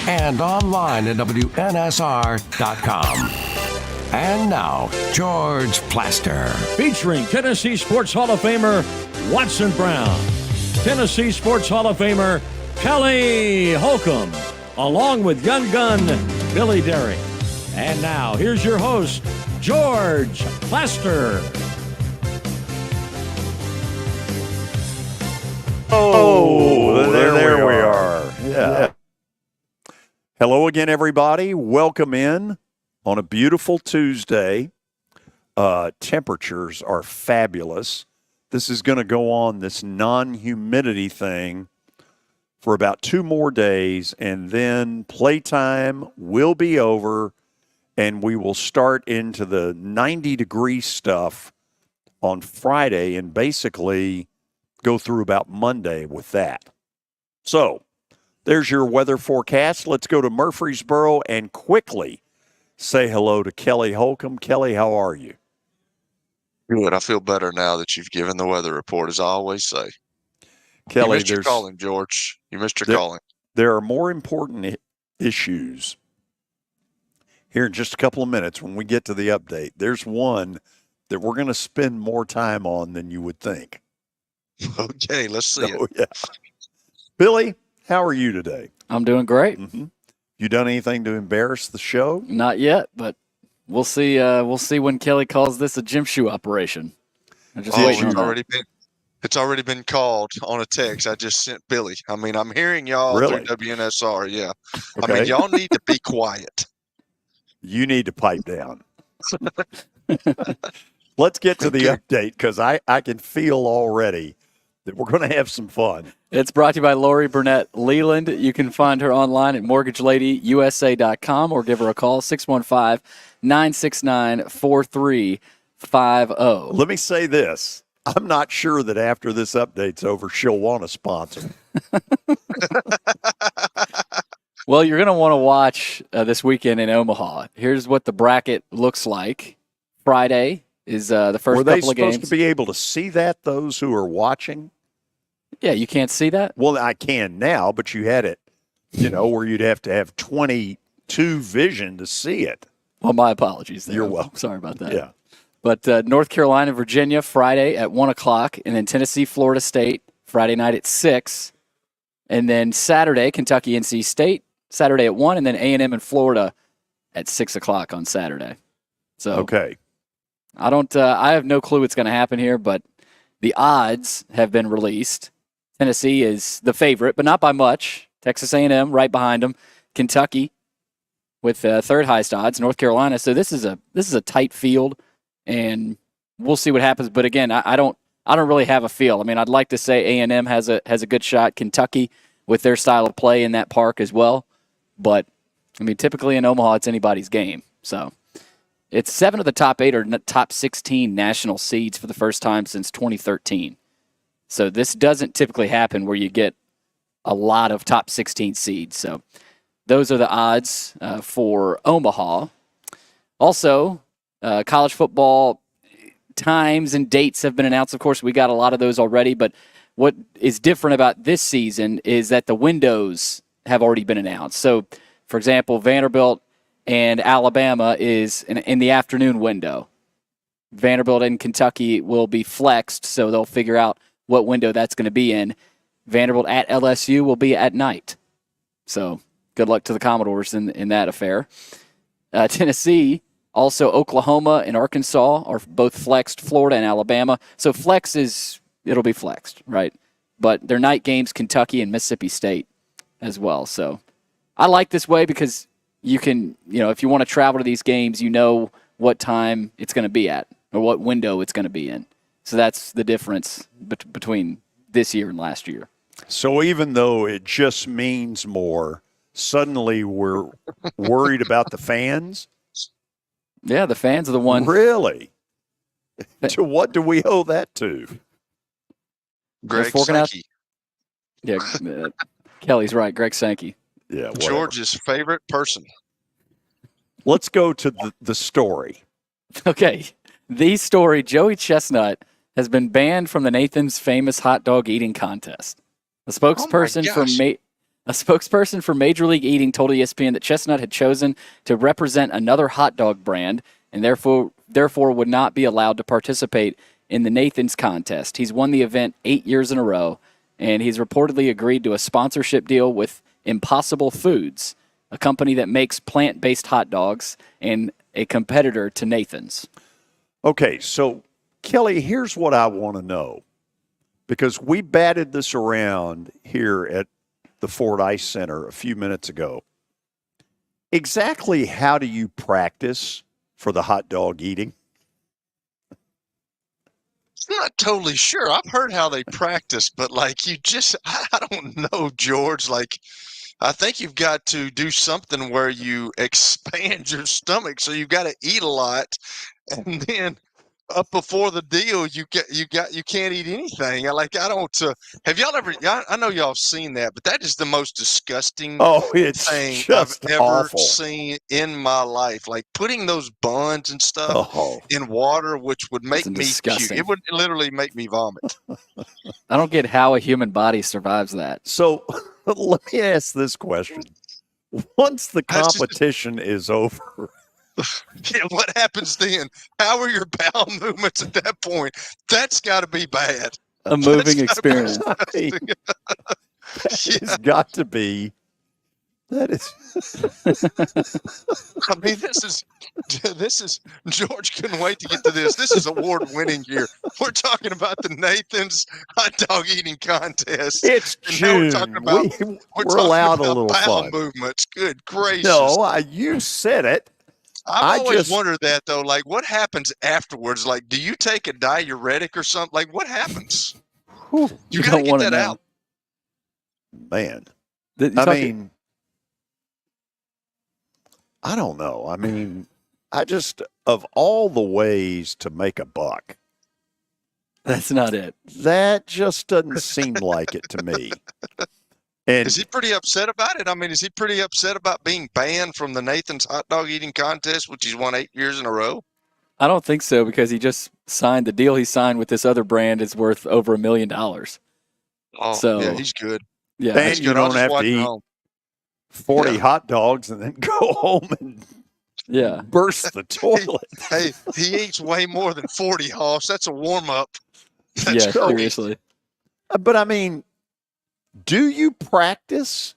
and online at WNSR.com. And now, George Plaster. Featuring Tennessee Sports Hall of Famer Watson Brown, Tennessee Sports Hall of Famer Kelly Holcomb, along with young gun Billy Derrick. And now, here's your host, George Plaster. Oh, there we are. Yeah. Hello again, everybody. Welcome in on a beautiful Tuesday. Temperatures are fabulous. This is going to go on, this non-humidity thing, for about 2 more days, and then playtime will be over, and we will start into the 90-degree stuff on Friday and basically go through about Monday with that. So there's your weather forecast. Let's go to Murfreesboro and quickly say hello to Kelly Holcomb. Kelly, how are you? Good. I feel better now that you've given the weather report, as I always say. Kelly, you missed your calling, George. You missed your calling. There are more important issues here in just a couple of minutes when we get to the update. There's one that we're going to spend more time on than you would think. Okay, let's see it. Yeah. Billy, how are you today? I'm doing great. Mm-hmm. You done anything to embarrass the show? Not yet, but we'll see. We'll see when Kelly calls this a gym shoe operation. I'm just waiting on that. It's already been called on a text I just sent Billy. I mean, I'm hearing y'all Really? through WNSR. Yeah. Okay. I mean, y'all need to be quiet. You need to pipe down. Let's get to the update because I can feel already that we're going to have some fun. It's brought to you by Lori Burnett Leland. You can find her online at mortgageladyyusa.com or give her a call, 615-969-4350. Let me say this. I'm not sure that after this update's over, she'll want a sponsor. Well, you're going to want to watch this weekend in Omaha. Here's what the bracket looks like. Friday is the first couple of games. Were they supposed to be able to see that, those who are watching? Yeah, you can't see that? Well, I can now, but you had it, where you'd have to have 22 vision to see it. Well, my apologies there. You're welcome. Sorry about that. Yeah. But North Carolina, Virginia, Friday at 1 o'clock, and then Tennessee, Florida State, Friday night at 6. And then Saturday, Kentucky, NC State, Saturday at 1, and then A&M in Florida at 6 o'clock on Saturday. So okay. I have no clue what's going to happen here, but the odds have been released. Tennessee is the favorite, but not by much. Texas A&M right behind them. Kentucky with third highest odds. North Carolina. So this is a tight field. And we'll see what happens. But again, I don't really have a feel. I mean, I'd like to say A&M has a good shot. Kentucky with their style of play in that park as well. But I mean, typically in Omaha, it's anybody's game. So it's 7 of the top 8 are top 16 national seeds for the first time since 2013. So this doesn't typically happen where you get a lot of top 16 seeds. So those are the odds for Omaha. Also, college football times and dates have been announced. Of course, we got a lot of those already, but what is different about this season is that the windows have already been announced. So, for example, Vanderbilt and Alabama is in the afternoon window. Vanderbilt and Kentucky will be flexed, so they'll figure out what window that's going to be in. Vanderbilt at LSU will be at night. So, good luck to the Commodores in that affair. Tennessee, also, Oklahoma and Arkansas are both flexed, Florida and Alabama. So it'll be flexed, right? But their night games, Kentucky and Mississippi State as well. So I like this way because you can, if you want to travel to these games, you know what time it's going to be at or what window it's going to be in. So that's the difference between this year and last year. So even though it just means more, suddenly we're worried about the fans? Yeah, the fans are the one. Really? To what do we owe that to? Greg Sankey. Yeah, Kelly's right. Greg Sankey. Yeah, whatever. George's favorite person. Let's go to the story. Okay. The story, Joey Chestnut has been banned from the Nathan's famous hot dog eating contest. The spokesperson A spokesperson for Major League Eating told ESPN that Chestnut had chosen to represent another hot dog brand and therefore would not be allowed to participate in the Nathan's contest. He's won the event 8 years in a row, and he's reportedly agreed to a sponsorship deal with Impossible Foods, a company that makes plant-based hot dogs and a competitor to Nathan's. Okay, so Kelly, here's what I want to know, because we batted this around here at the Ford Ice Center a few minutes ago. Exactly how do you practice for the hot dog eating? I'm not totally sure. I've heard how they practice, but like I don't know, George. Like, I think you've got to do something where you expand your stomach, so you've got to eat a lot, and then up before the deal, you can't eat anything. Have y'all ever? I know y'all have seen that, but that is the most disgusting It's thing just I've ever awful. seen in my life. Like putting those buns and stuff in water, which would make me puke. It would literally make me vomit. I don't get how a human body survives that. So let me ask this question. Once the competition is over, yeah, what happens then? How are your bowel movements at that point? That's got to be bad. A moving experience. It's got to be. That is. I mean, this is George couldn't wait to get to this. This is award-winning here. We're talking about the Nathan's hot dog eating contest. It's June. We're allowed a little bowel fun. Movements. Good gracious. No, you said it. I've always wondered that, though. Like, what happens afterwards? Like, do you take a diuretic or something? Like, what happens? You got to get that out. Man. I don't know. I mean, of all the ways to make a buck, that's not it. That just doesn't seem like it to me. And is he pretty upset about it? I mean, is he pretty upset about being banned from the Nathan's hot dog eating contest, which he's won 8 years in a row? I don't think so, because he just signed the deal he signed with this other brand is worth over $1 million. Oh, so, yeah, he's good. Yeah, and you don't have to eat 40 hot dogs and then go home and burst the toilet. Hey, he eats way more than 40, Hoss. That's a warm-up. Yeah, seriously. But, I mean, do you practice?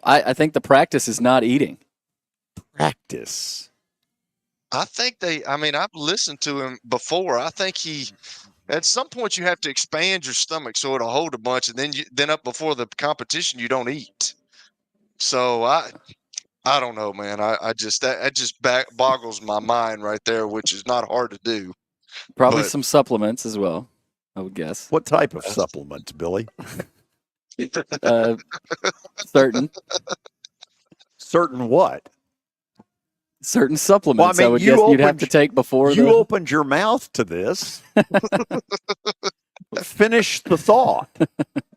I think the practice is not eating. Practice. I think I've listened to him before. I think at some point you have to expand your stomach so it'll hold a bunch, and then up before the competition you don't eat. So I don't know, man. That just boggles my mind right there, which is not hard to do. Probably some supplements as well, I would guess. What type of supplements, Billy? Certain what? Certain supplements. Well, I mean, I would guess you'd have to take before. You opened your mouth to this. Finish the thought.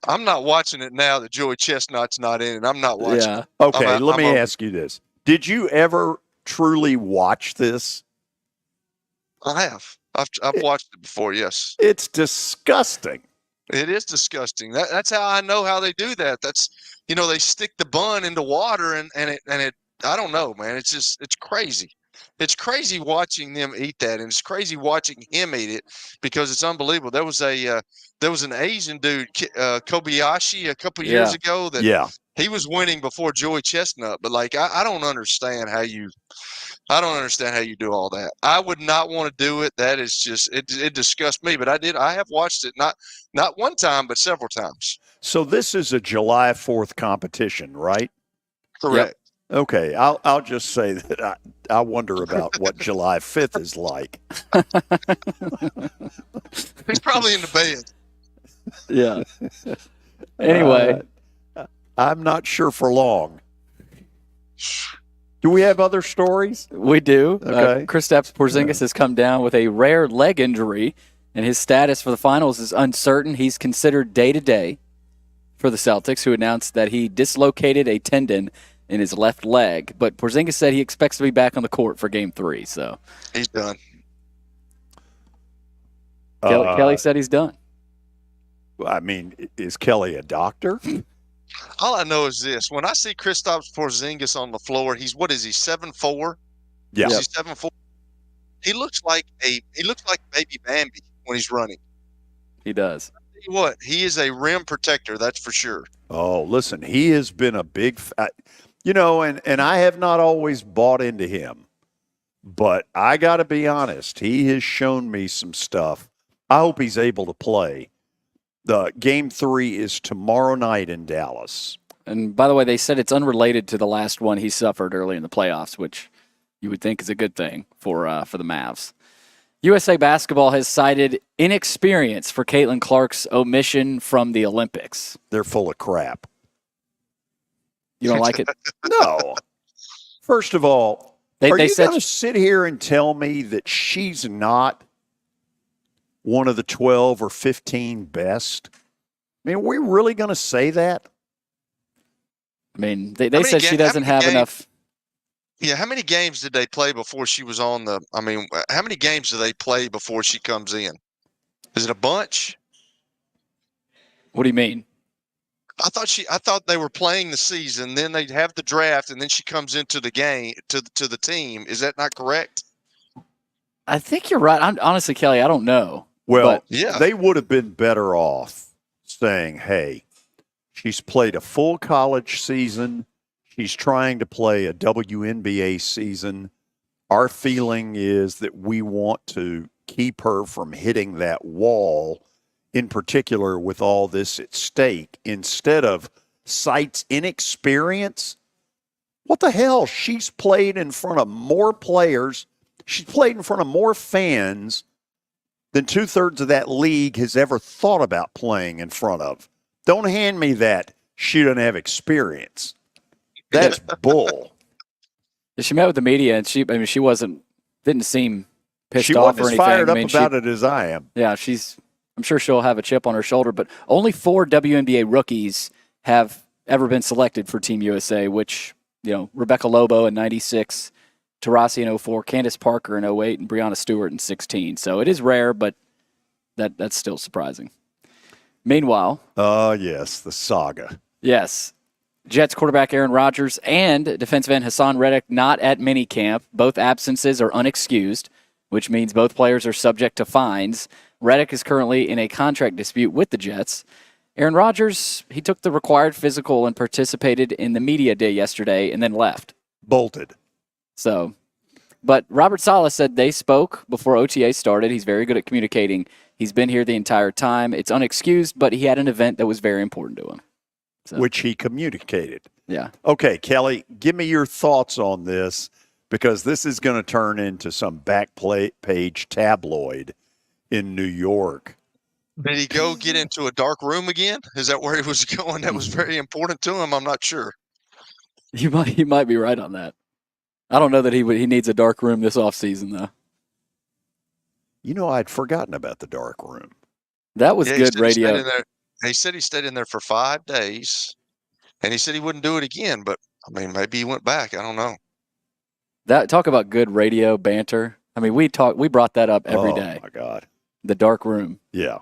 I'm not watching it now that Joey Chestnut's not in it. I'm not watching it. Okay, let me ask you this. Did you ever truly watch this? I have. I've watched it before, yes. It's disgusting. It is disgusting. That's how I know how they do that. That's, they stick the bun into water and it I don't know, man. It's crazy. It's crazy watching them eat that, and it's crazy watching him eat it because it's unbelievable. There was an Asian dude, Kobayashi, a couple years ago that he was winning before Joey Chestnut. But like, I don't understand how you do all that. I would not want to do it. That is just it disgusts me. But I have watched it not one time, but several times. So this is a July 4th competition, right? Correct. Yep. Okay, I'll just say that I wonder about what July 5th is like. He's probably in the bed. Yeah. Anyway, I'm not sure for long. Do we have other stories? We do. Okay. Kristaps Porzingis has come down with a rare leg injury, and his status for the finals is uncertain. He's considered day-to-day for the Celtics, who announced that he dislocated a tendon in his left leg. But Porzingis said he expects to be back on the court for Game 3. So he's done. Kelly said he's done. I mean, is Kelly a doctor? All I know is this: when I see Kristaps Porzingis on the floor, what is he, 7'4"? Yeah. Is he 7'4"? He looks like baby Bambi when he's running. He does. Tell you what, he is a rim protector, that's for sure. Oh, listen, he has been a big, and I have not always bought into him, but I got to be honest, he has shown me some stuff. I hope he's able to play. The game 3 is tomorrow night in Dallas. And by the way, they said it's unrelated to the last one he suffered early in the playoffs, which you would think is a good thing for the Mavs. USA Basketball has cited inexperience for Caitlin Clark's omission from the Olympics. They're full of crap. You don't like it? No. First of all, are They you said going to sit here and tell me that she's not one of the 12 or 15 best? I mean, are we really going to say that? I mean, they said she doesn't have enough. Yeah, how many games did they play before she was on the? I mean, how many games do they play before she comes in? Is it a bunch? What do you mean? I thought they were playing the season, then they'd have the draft, and then she comes into the game to the team. Is that not correct? I think you're right. Honestly, Kelly, I don't know. Well, yeah. They would have been better off saying, hey, she's played a full college season. She's trying to play a WNBA season. Our feeling is that we want to keep her from hitting that wall, in particular with all this at stake, instead of cites inexperience. What the hell? She's played in front of more players. She's played in front of more fans than 2/3 of that league has ever thought about playing in front of. Don't hand me that she doesn't have experience. That's bull. She met with the media, and she didn't seem pissed She off wasn't or as anything. fired I up mean, about it as I am. Yeah, I'm sure she'll have a chip on her shoulder, but only 4 WNBA rookies have ever been selected for Team USA, which, Rebecca Lobo in 96, Taurasi in 04, Candace Parker in 08, and Breonna Stewart in 16. So it is rare, but that's still surprising. Meanwhile. Yes, the saga. Yes. Jets quarterback Aaron Rodgers and defensive end Hassan Reddick not at minicamp. Both absences are unexcused, which means both players are subject to fines. Reddick is currently in a contract dispute with the Jets. Aaron Rodgers, he took the required physical and participated in the media day yesterday and then left. Bolted. But Robert Saleh said they spoke before OTA started. He's very good at communicating. He's been here the entire time. It's unexcused, but he had an event that was very important to him. So. Which he communicated. Yeah. Okay, Kelly, give me your thoughts on this, because this is going to turn into some back page tabloid in New York. Did he go get into a dark room again? Is that where he was going? That was very important to him. I'm not sure. You might be right on that. I don't know that he needs a dark room this offseason, though. I'd forgotten about the dark room. That was good radio. He said he stayed in there for 5 days, and he said he wouldn't do it again, but, maybe he went back. I don't know. Talk about good radio banter. We brought that up every day. Oh, my God. The dark room. Yeah.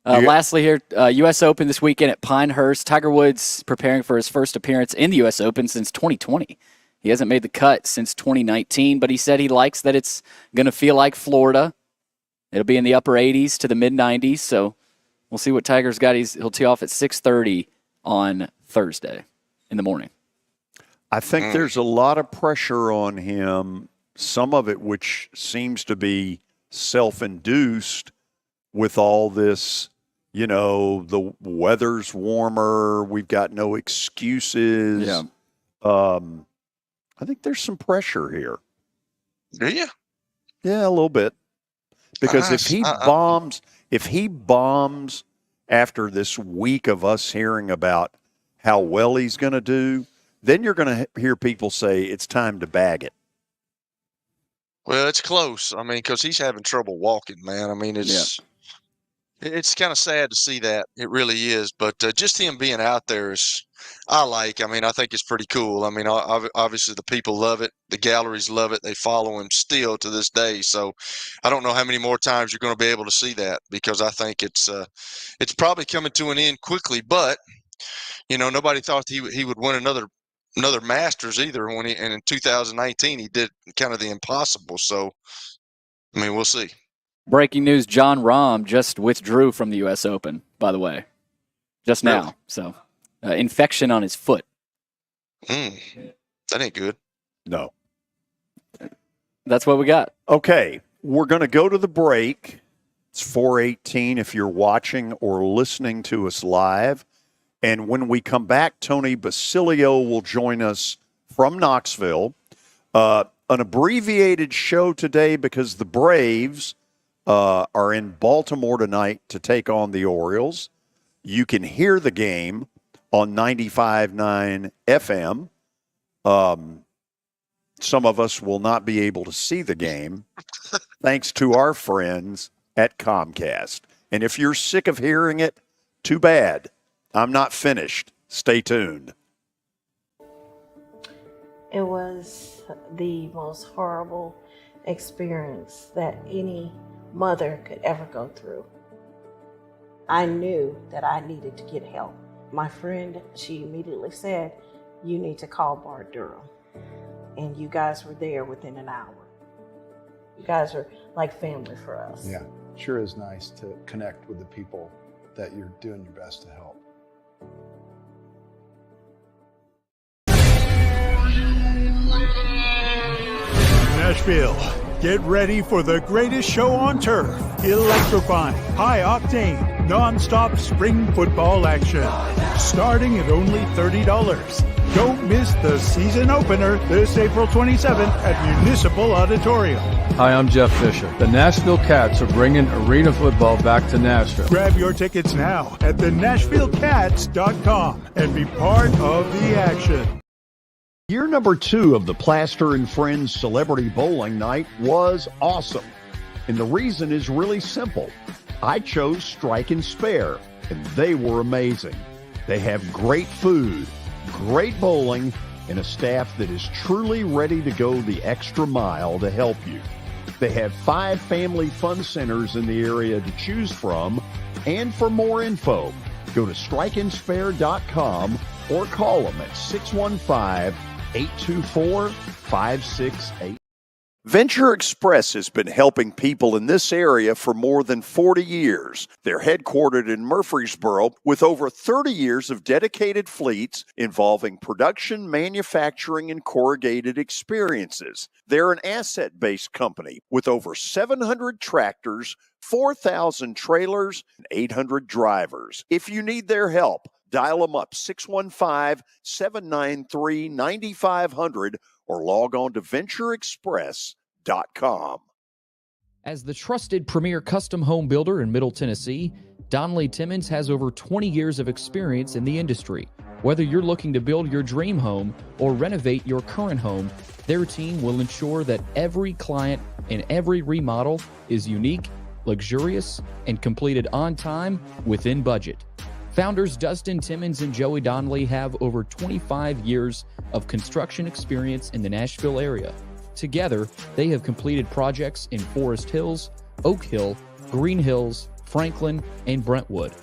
Lastly here, U.S. Open this weekend at Pinehurst. Tiger Woods preparing for his first appearance in the U.S. Open since 2020. He hasn't made the cut since 2019, but he said he likes that it's going to feel like Florida. It'll be in the upper 80s to the mid-90s, so we'll see what Tiger's got. He'll tee off at 6:30 on Thursday in the morning. I think there's a lot of pressure on him, some of it which seems to be self-induced with all this, the weather's warmer, we've got no excuses. Yeah. I think there's some pressure here. Do you? Yeah, a little bit. Because if he bombs after this week of us hearing about how well he's going to do, then you're going to hear people say it's time to bag it. Well, it's close. Because he's having trouble walking, man. It's kind of sad to see that. It really is. But just him being out there is, I think it's pretty cool. Obviously the people love it. The galleries love it. They follow him still to this day. So I don't know how many more times you're going to be able to see that, because I think it's probably coming to an end quickly. But nobody thought he would win another Masters either. And in 2019 he did kind of the impossible. So, I mean, we'll see. Breaking news: John Rahm just withdrew from the U.S. Open. By the way, just now. Really? So, infection on his foot. That ain't good. No. That's what we got. Okay, we're going to go to the break. It's 4:18 if you're watching or listening to us live. And when we come back, Tony Basilio will join us from Knoxville. An abbreviated show today because the Braves are in Baltimore tonight to take on the Orioles. You can hear the game on 95.9 FM. Some of us will not be able to see the game thanks to our friends at Comcast. And if you're sick of hearing it, too bad. I'm not finished. Stay tuned. It was the most horrible experience that any mother could ever go through. I knew that I needed to get help. My friend, she immediately said, "You need to call Bart Durham." And you guys were there within an hour. You guys are like family for us. Yeah, sure is nice to connect with the people that you're doing your best to help. Nashville, get ready for the greatest show on turf. Electrifying, high-octane, non-stop spring football action. Starting at only $30. Don't miss the season opener this April 27th at Municipal Auditorium. Hi, I'm Jeff Fisher. The Nashville Cats are bringing arena football back to Nashville. Grab your tickets now at thenashvillecats.com and be part of the action. Year number 2 of the Plaster and Friends Celebrity Bowling Night was awesome. And the reason is really simple. I chose Strike and Spare, and they were amazing. They have great food, great bowling, and a staff that is truly ready to go the extra mile to help you. They have 5 family fun centers in the area to choose from. And for more info, go to strikeandspare.com or call them at 615-824-5688. Venture Express has been helping people in this area for more than 40 years. They're headquartered in Murfreesboro with over 30 years of dedicated fleets involving production, manufacturing, and corrugated experiences. They're an asset-based company with over 700 tractors, 4,000 trailers, and 800 drivers. If you need their help, dial them up 615-793-9500 or log on to ventureexpress.com. As the trusted premier custom home builder in Middle Tennessee, Donnelly Timmons has over 20 years of experience in the industry. Whether you're looking to build your dream home or renovate your current home, their team will ensure that every client and every remodel is unique, luxurious, and completed on time within budget. Founders Dustin Timmons and Joey Donnelly have over 25 years of construction experience in the Nashville area. Together, they have completed projects in Forest Hills, Oak Hill, Green Hills, Franklin, and Brentwood.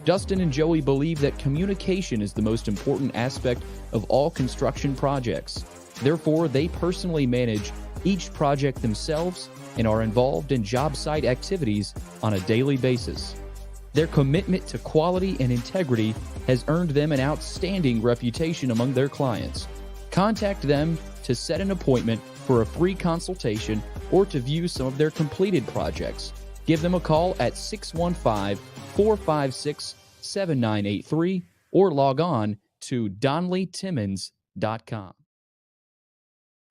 Dustin and Joey believe that communication is the most important aspect of all construction projects. Therefore, they personally manage each project themselves and are involved in job site activities on a daily basis. Their commitment to quality and integrity has earned them an outstanding reputation among their clients. Contact them to set an appointment for a free consultation or to view some of their completed projects. Give them a call at 615-456-7983 or log on to DonnellyTimmons.com.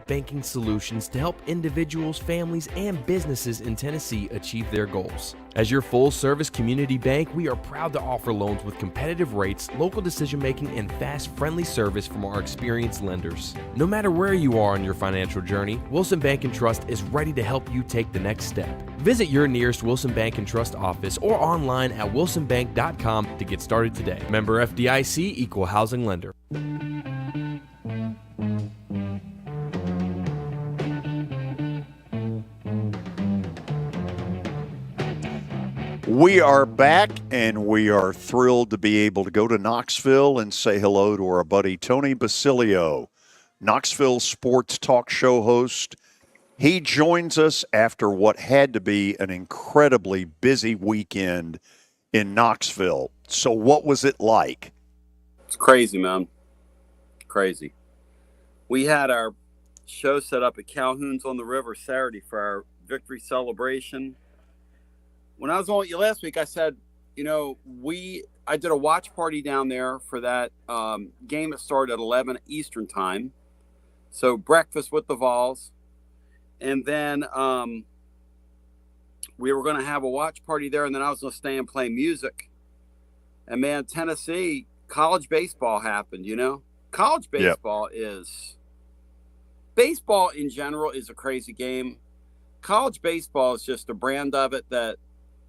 Banking solutions to help individuals, families, and businesses in Tennessee achieve their goals. As your full-service community bank, we are proud to offer loans with competitive rates, local decision-making, and fast, friendly service from our experienced lenders. No matter where you are on your financial journey, Wilson Bank & Trust is ready to help you take the next step. Visit your nearest Wilson Bank & Trust office or online at wilsonbank.com to get started today. Member FDIC, Equal Housing Lender. We are back, and we are thrilled to be able to go to Knoxville and say hello to our buddy Tony Basilio, Knoxville sports talk show host. He joins us after what had to be an incredibly busy weekend in Knoxville. So what was it like? It's crazy, man. Crazy. We had our show set up at Calhoun's on the River Saturday for our victory celebration. When I was on with you last week, I said, I did a watch party down there for that game that started at 11 Eastern time. So breakfast with the Vols. And then we were going to have a watch party there, and then I was going to stay and play music. And, man, Tennessee, college baseball happened, College baseball is – baseball in general is a crazy game. College baseball is just a brand of it that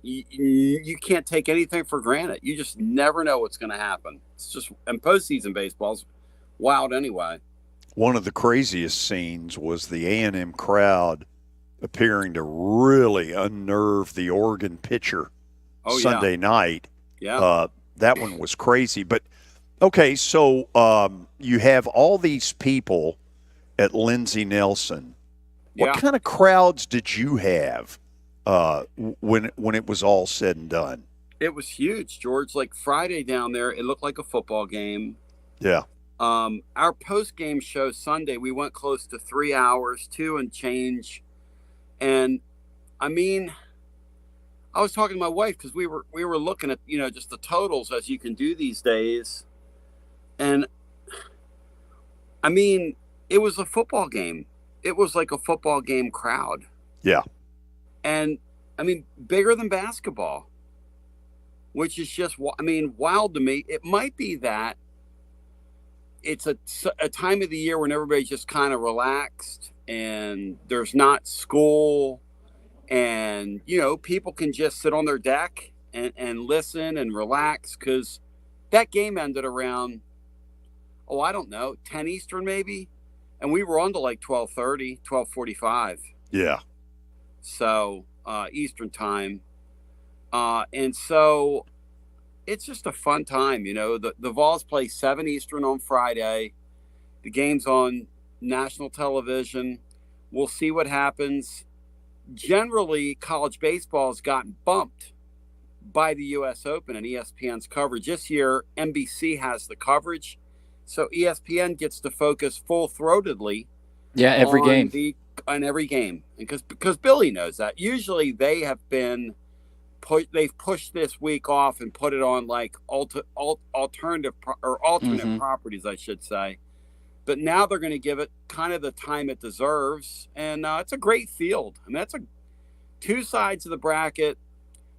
you can't take anything for granted. You just never know what's going to happen. It's just – and postseason baseball's wild anyway. One of the craziest scenes was the A&M crowd appearing to really unnerve the Oregon pitcher Sunday night. Yeah. That one was crazy. But, okay, so you have all these people at Lindsey Nelson. What kind of crowds did you have when it was all said and done? It was huge, George. Like Friday down there, it looked like a football game. Yeah. Our post-game show Sunday, we went close to 3 hours, 2 and change. And I mean, I was talking to my wife because we were looking at, just the totals as you can do these days. And I mean, it was a football game. It was like a football game crowd. Yeah. And I mean, bigger than basketball, which is just, wild to me. It might be that it's a time of the year when everybody's just kind of relaxed and there's not school and, people can just sit on their deck and listen and relax because that game ended around, I don't know, 10 Eastern maybe. And we were on to like 12:30, 12:45. Yeah. So Eastern time. And so it's just a fun time, The Vols play 7 Eastern on Friday. The game's on national television. We'll see what happens. Generally, college baseball has gotten bumped by the U.S. Open and ESPN's coverage. This year, NBC has the coverage, so ESPN gets to focus full-throatedly. Yeah, every game. On every game, because Billy knows that. Usually, they have been. They've pushed this week off and put it on like alternate properties, I should say. But now they're going to give it kind of the time it deserves. And it's a great field. I mean, that's 2 sides of the bracket,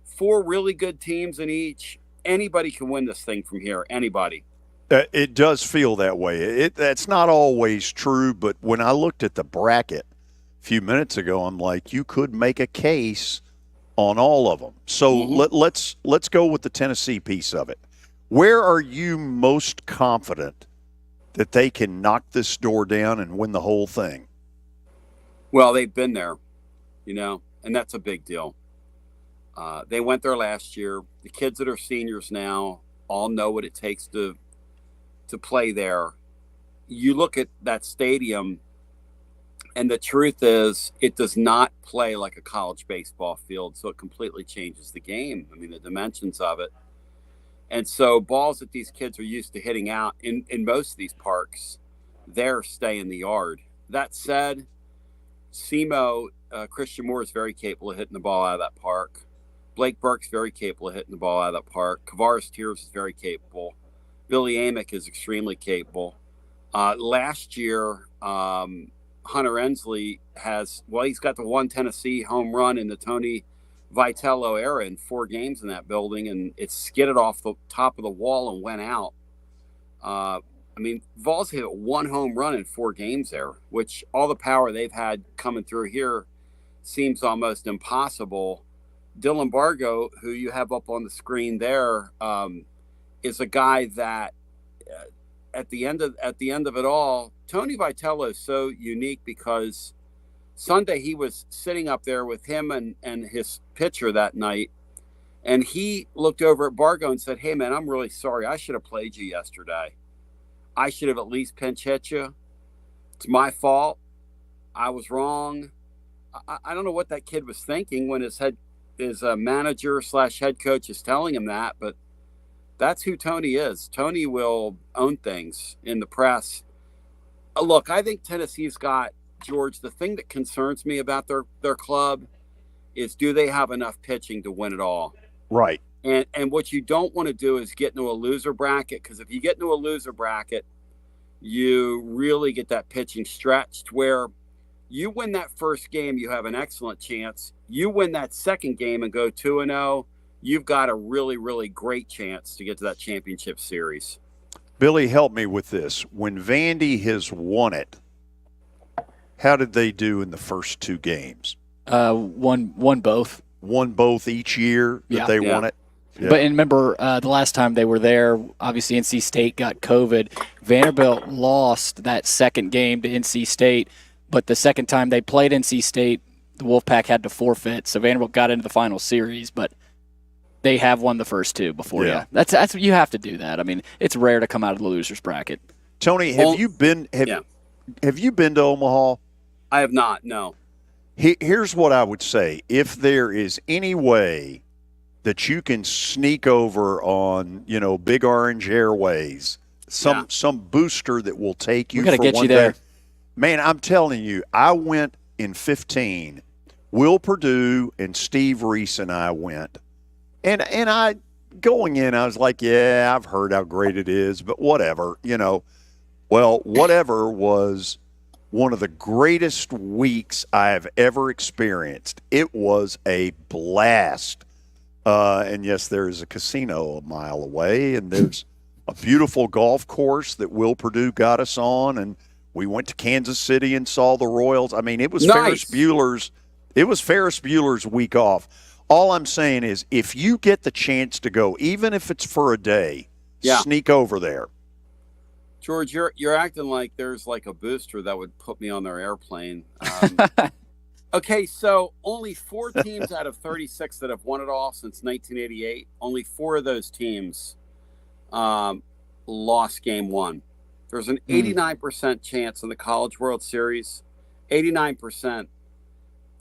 4 really good teams in each. Anybody can win this thing from here. Anybody. It does feel that way. That's not always true. But when I looked at the bracket a few minutes ago, I'm like, you could make a case on all of them. So let's go with the Tennessee piece of it. Where are you most confident that they can knock this door down and win the whole thing? Well, they've been there, and that's a big deal. They went there last year. The kids that are seniors now all know what it takes to play there. You look at that stadium, and the truth is, it does not play like a college baseball field, so it completely changes the game. I mean, the dimensions of it. And so balls that these kids are used to hitting out in most of these parks, they're stay in the yard. That said, SEMO, Christian Moore is very capable of hitting the ball out of that park. Blake Burke's very capable of hitting the ball out of that park. Kavaris Tears is very capable. Billy Amick is extremely capable. Last year, Hunter Ensley he's got the one Tennessee home run in the Tony Vitello era in 4 games in that building, and it skidded off the top of the wall and went out. Vols hit 1 home run in 4 games there, which all the power they've had coming through here seems almost impossible. Dylan Bargo, who you have up on the screen there, is a guy that at the end of it all, Tony Vitello is so unique because Sunday he was sitting up there with him and his pitcher that night, And he looked over at Bargo and said, "Hey, man, I'm really sorry. I should have played you yesterday. I should have at least pinch hit you. It's my fault. I was wrong." I don't know what that kid was thinking when his manager / head coach is telling him that, but that's who Tony is. Tony will own things in the press. Look, I think Tennessee's got, George, the thing that concerns me about their club is, do they have enough pitching to win it all? Right. And what you don't want to do is get into a loser bracket, because if you get into a loser bracket, you really get that pitching stretched where you win that first game, you have an excellent chance. You win that second game and go 2-0, you've got a really, really great chance to get to that championship series. Billy, help me with this. When Vandy has won it, how did they do in the first 2 games? Won both. Won both each year that they won it? Yeah. But remember, the last time they were there, obviously NC State got COVID. Vanderbilt lost that second game to NC State, but the second time they played NC State, the Wolfpack had to forfeit, so Vanderbilt got into the final series, but they have won the first 2 before. Yeah. That's what you have to do that. I mean, it's rare to come out of the losers bracket. Tony, have you been to Omaha? I have not, no. Here's what I would say. If there is any way that you can sneak over on, Big Orange Airways, some booster that will take you for one you day. there. Man, I'm telling you, I went in 2015. Will Perdue and Steve Reese and I went. And I, going in, I was like, yeah, I've heard how great it is, but whatever, Well, whatever was one of the greatest weeks I have ever experienced. It was a blast. And yes, there is a casino a mile away, and there's a beautiful golf course that Will Perdue got us on, and we went to Kansas City and saw the Royals. I mean, it was nice. Ferris Bueller's week off. All I'm saying is, if you get the chance to go, even if it's for a day, sneak over there. George, you're acting like there's like a booster that would put me on their airplane. Okay, so only 4 teams out of 36 that have won it all since 1988. Only 4 of those teams lost game 1. There's an 89% chance in the College World Series. 89%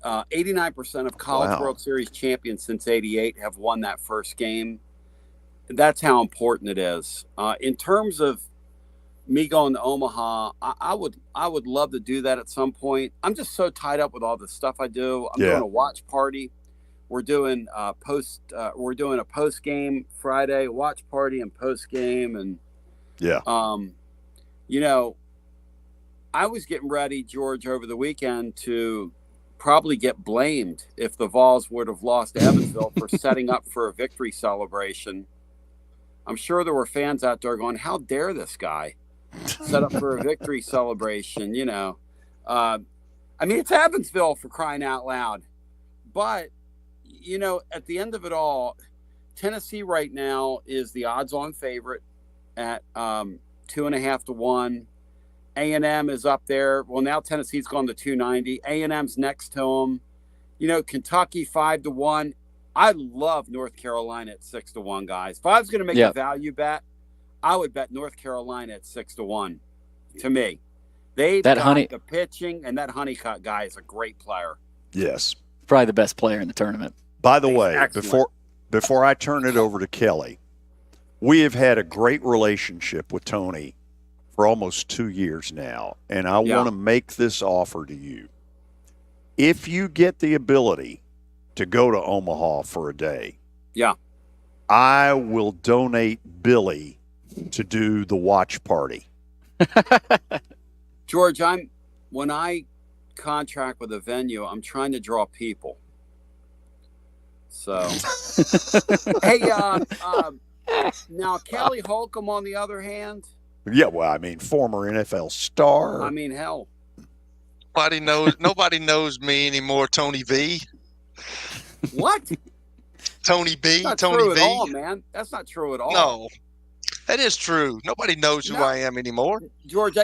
of College World Series champions since '88 have won that first game. That's how important it is. In terms of me going to Omaha, I would love to do that at some point. I'm just so tied up with all the stuff I do. I'm doing a watch party. We're doing a post game Friday, watch party and post game, and I was getting ready, George, over the weekend to probably get blamed if the Vols would have lost to Evansville for setting up for a victory celebration. I'm sure there were fans out there going, how dare this guy set up for a victory celebration, I mean, it's Evansville, for crying out loud. But, at the end of it all, Tennessee right now is the odds-on favorite at 2.5 to 1. A&M is up there. Well, now Tennessee's gone to 290. A&M's next to them. Kentucky 5 to 1. I love North Carolina at 6 to 1, guys. If I was going to make a value bet, I would bet North Carolina at 6 to 1. To me, they've got the pitching, and that Honeycutt guy is a great player. Yes, probably the best player in the tournament. By the way, before I turn it over to Kelly, we have had a great relationship with Tony for almost 2 years now, and I want to make this offer to you. If you get the ability to go to Omaha for a day, I will donate Billy to do the watch party. George, when I contract with a venue, I'm trying to draw people. So, hey, now Kelly Holcomb, on the other hand. Yeah, well, I mean, former NFL star. I mean, hell. Nobody knows me anymore, Tony V. What? Tony B. That's not Tony true V. at all, man. That's not true at all. No, that is true. Nobody knows who I am anymore. George,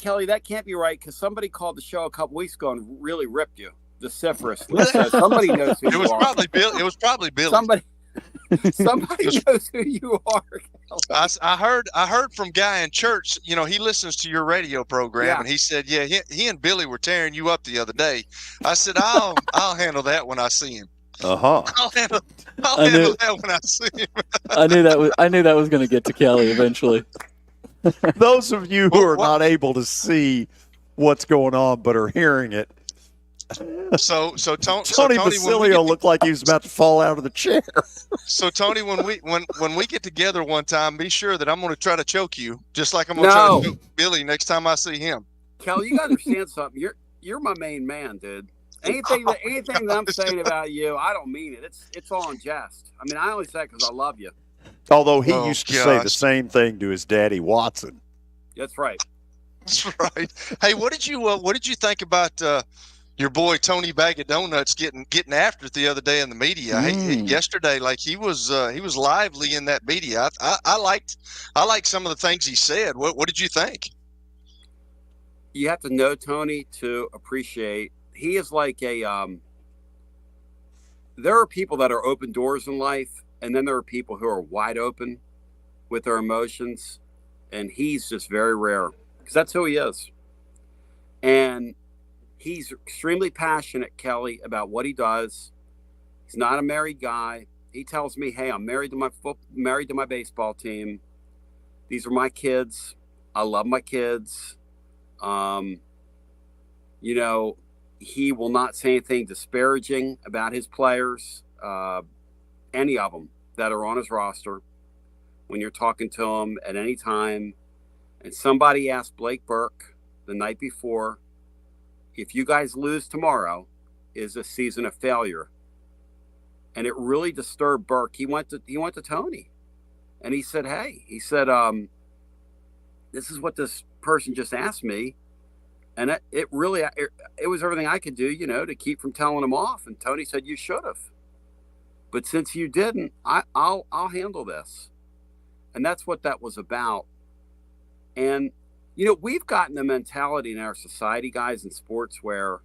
Kelly, that can't be right, because somebody called the show a couple weeks ago and really ripped you. vociferously. So somebody knows who It you was are. probably Bill. It was probably Billy. Somebody knows who you are. I heard from Guy in church. You know, he listens to your radio program, Yeah. and he said, "Yeah, he and Billy were tearing you up the other day." I said, "I'll handle that when I see him. Uh-huh. I'll handle that when I see him." I knew that was going to get to Kelly eventually. Those of you who are not able to see what's going on but are hearing it, So Tony Basilio looked like he was about to fall out of the chair. So Tony, when we get together one time, be sure that I'm going to try to choke you, just like I'm going to try to choke Billy next time I see him. Kelly, you got to understand something. You're my main man, dude. Anything that I'm saying about you, I don't mean it. It's all in jest. I mean, I only say it because I love you. Although he used to say the same thing to his daddy Watson. That's right. That's right. Hey, what did you think about your boy Tony Bag of Donuts getting after it the other day in the media? Hey, yesterday, like he was lively in that media. I liked some of the things he said. What did you think? You have to know Tony to appreciate. He is like a. There are people that are open doors in life, and then there are people who are wide open with their emotions, and he's just very rare because that's who he is. And he's extremely passionate, Kelly, about what he does. He's not a married guy. He tells me, "Hey, I'm married to my baseball team. These are my kids. I love my kids." You know, he will not say anything disparaging about his players, any of them that are on his roster. When you're talking to him at any time, and somebody asked Blake Burke the night before, if you guys lose tomorrow, is this season a failure? And it really disturbed Burke. He went to Tony, and he said, "Hey," he said, "this is what this person just asked me," and it was everything I could do, to keep from telling him off. And Tony said, "You should have, but since you didn't, I'll handle this." And that's what that was about. And we've gotten a mentality in our society, guys, in sports where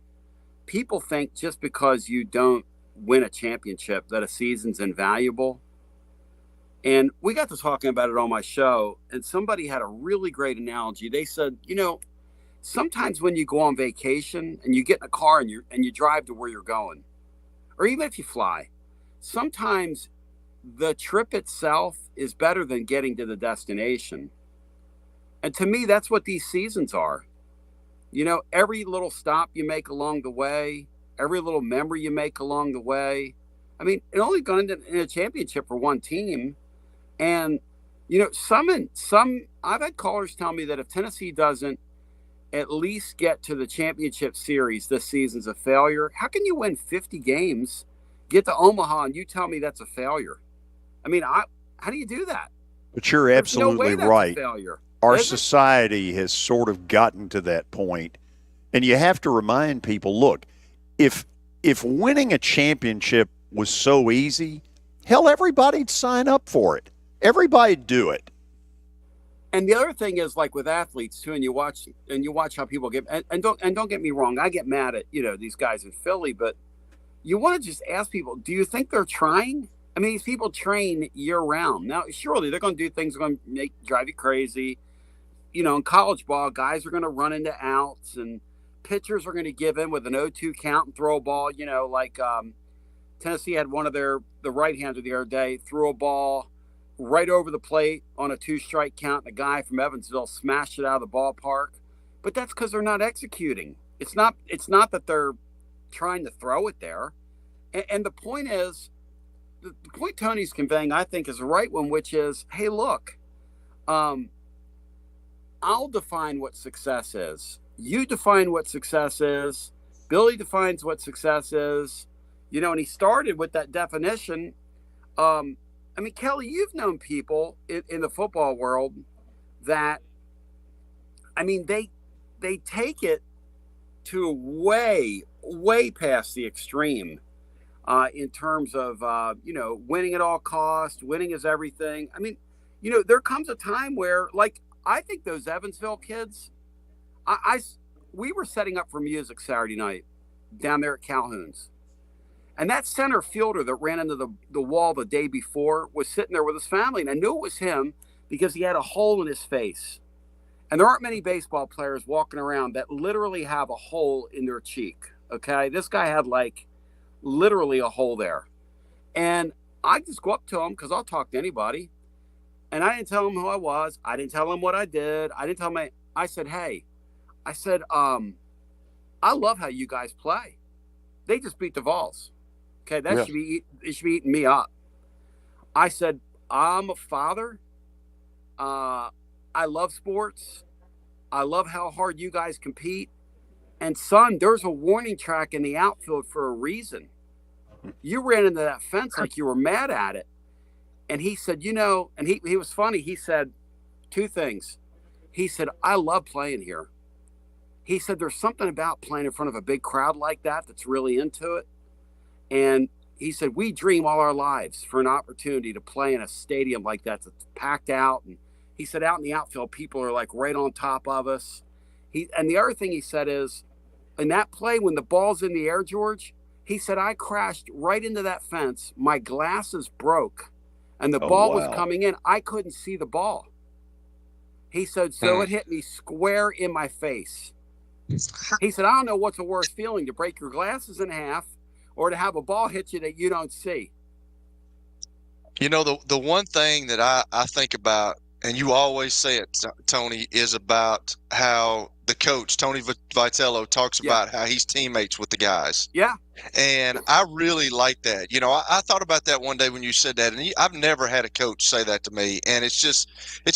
people think just because you don't win a championship that a season's invaluable. And we got to talking about it on my show, and somebody had a really great analogy. They said, sometimes when you go on vacation and you get in a car and you drive to where you're going, or even if you fly, sometimes the trip itself is better than getting to the destination. And to me, that's what these seasons are. Every little stop you make along the way, every little memory you make along the way. I mean, it only gone in a championship for one team. And, I've had callers tell me that if Tennessee doesn't at least get to the championship series, this season's a failure. How can you win 50 games, get to Omaha, and you tell me that's a failure? I mean, how do you do that? But you're absolutely right. Failure. Our society has sort of gotten to that point, and you have to remind people, look, if winning a championship was so easy, hell, everybody'd sign up for it. Everybody'd do it. And the other thing is, like with athletes too, and you watch how people get, and don't get me wrong, I get mad at these guys in Philly, but you want to just ask people, do you think they're trying? I mean, these people train year round. Now, surely they're going to do things that are going to drive you crazy. In college ball, guys are going to run into outs, and pitchers are going to give in with an 0-2 count and throw a ball. Like Tennessee had one of the right-hander the other day, threw a ball right over the plate on a 2-strike count. And a guy from Evansville smashed it out of the ballpark. But that's because they're not executing. It's not that they're trying to throw it there. And the point is, the point Tony's conveying, I think, is the right one, which is, hey, look, I'll define what success is. You define what success is. Billy defines what success is. And he started with that definition. I mean, Kelly, you've known people in the football world that, I mean, they take it to way, way past the extreme in terms of, winning at all costs, winning is everything. I mean, there comes a time where, like, I think those Evansville kids, we were setting up for music Saturday night, down there at Calhoun's. And that center fielder that ran into the wall the day before was sitting there with his family. And I knew it was him because he had a hole in his face. And there aren't many baseball players walking around that literally have a hole in their cheek. Okay. This guy had like literally a hole there. And I just go up to him because I'll talk to anybody. And I didn't tell him who I was. I didn't tell him what I did. I didn't tell him. I said, hey, I love how you guys play. They just beat the Vols. Okay, that should be eating me up. I said, I'm a father. I love sports. I love how hard you guys compete. And son, there's a warning track in the outfield for a reason. You ran into that fence like you were mad at it. And he said, and he was funny. He said two things. He said, I love playing here. He said, there's something about playing in front of a big crowd like that that's really into it. And he said, we dream all our lives for an opportunity to play in a stadium like that that's packed out. And he said, out in the outfield, people are like right on top of us. And the other thing he said is, in that play, when the ball's in the air, George, he said, I crashed right into that fence. My glasses broke and the ball was coming in. I couldn't see the ball. He said, so it hit me square in my face. He said, I don't know what's a worse feeling, to break your glasses in half or to have a ball hit you that you don't see. The one thing that I think about, and you always say it, Tony, is about how the coach, Tony Vitello, talks about how he's teammates with the guys. Yeah. And I really like that. I thought about that one day when you said that, and I've never had a coach say that to me. And it's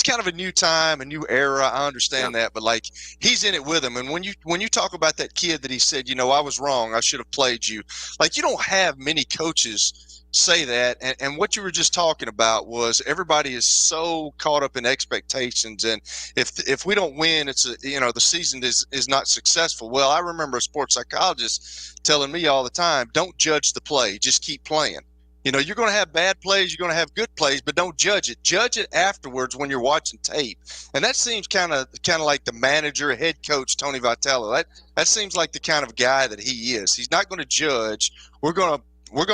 kind of a new time, a new era. I understand that, but like he's in it with him. And when you talk about that kid that he said, I was wrong, I should have played you. Like you don't have many coaches say that, and what you were just talking about was everybody is so caught up in expectations, and if we don't win, it's the season is not successful. Well, I remember a sports psychologist telling me all the time, don't judge the play, just keep playing. You're going to have bad plays, you're going to have good plays, but don't judge it afterwards when you're watching tape. And that seems kind of like the manager, head coach Tony Vitello. That seems like the kind of guy that he is. He's not going to judge. We're going to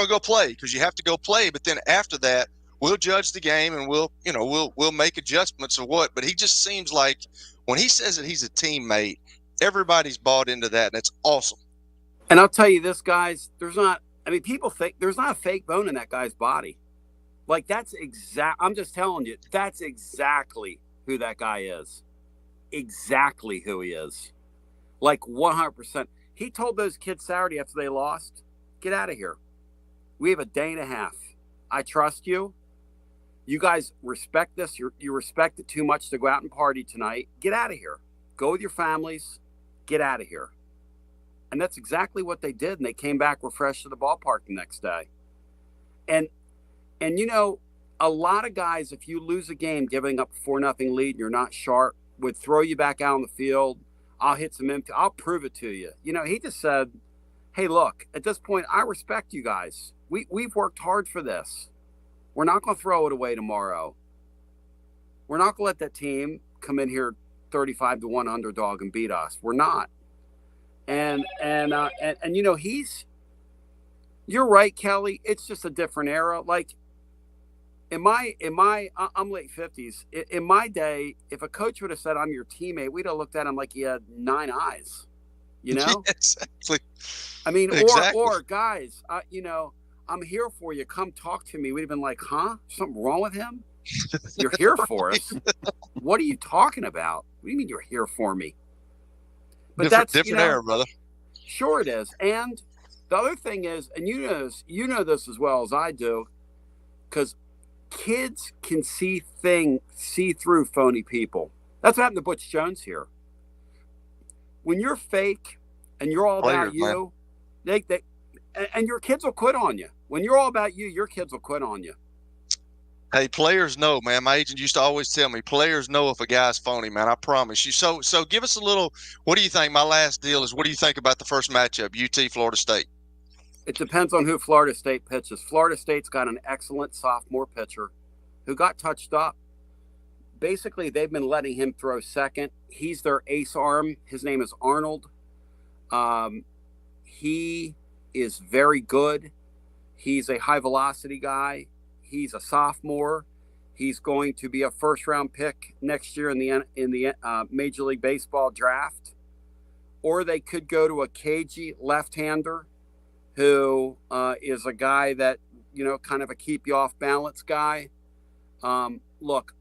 go play because you have to go play. But then after that, we'll judge the game and we'll make adjustments or what. But he just seems like when he says that he's a teammate, everybody's bought into that, and it's awesome. And I'll tell you this, guys, people think there's not a fake bone in that guy's body. Like I'm just telling you, that's exactly who that guy is. Exactly who he is. Like 100%. He told those kids Saturday after they lost, get out of here. We have a day and a half. I trust you. You guys respect this. You respect it too much to go out and party tonight. Get out of here. Go with your families. Get out of here. And that's exactly what they did. And they came back refreshed to the ballpark the next day. And a lot of guys, if you lose a game giving up a 4-0 lead and you're not sharp, would throw you back out on the field. I'll hit some infield. I'll prove it to you. He just said, hey, look, at this point, I respect you guys. We've worked hard for this. We're not going to throw it away tomorrow. We're not going to let that team come in here 35-1 underdog and beat us. We're not. And you're right, Kelly. It's just a different era. Like I'm late 50s. In my day, if a coach would have said, I'm your teammate, we'd have looked at him like he had 9 eyes, Exactly. Exactly. or guys, I'm here for you. Come talk to me. We'd have been like, huh? Something wrong with him? You're here for us. What are you talking about? What do you mean you're here for me? But that's different era, brother. Sure it is. And the other thing is, and you know this as well as I do, because kids can see through phony people. That's what happened to Butch Jones here. When you're fake and you're all about you, and your kids will quit on you. When you're all about you, your kids will quit on you. Hey, players know, man. My agent used to always tell me, players know if a guy's phony, man. I promise you. So give us a little, what do you think? My last deal is, what do you think about the first matchup, UT, Florida State? It depends on who Florida State pitches. Florida State's got an excellent sophomore pitcher who got touched up. Basically, they've been letting him throw second. He's their ace arm. His name is Arnold. he is very good. He's a high velocity guy. He's a sophomore. He's going to be a first-round pick next year in the Major League Baseball draft. Or they could go to a cagey left-hander who is a guy that, kind of a keep you off balance guy. Look,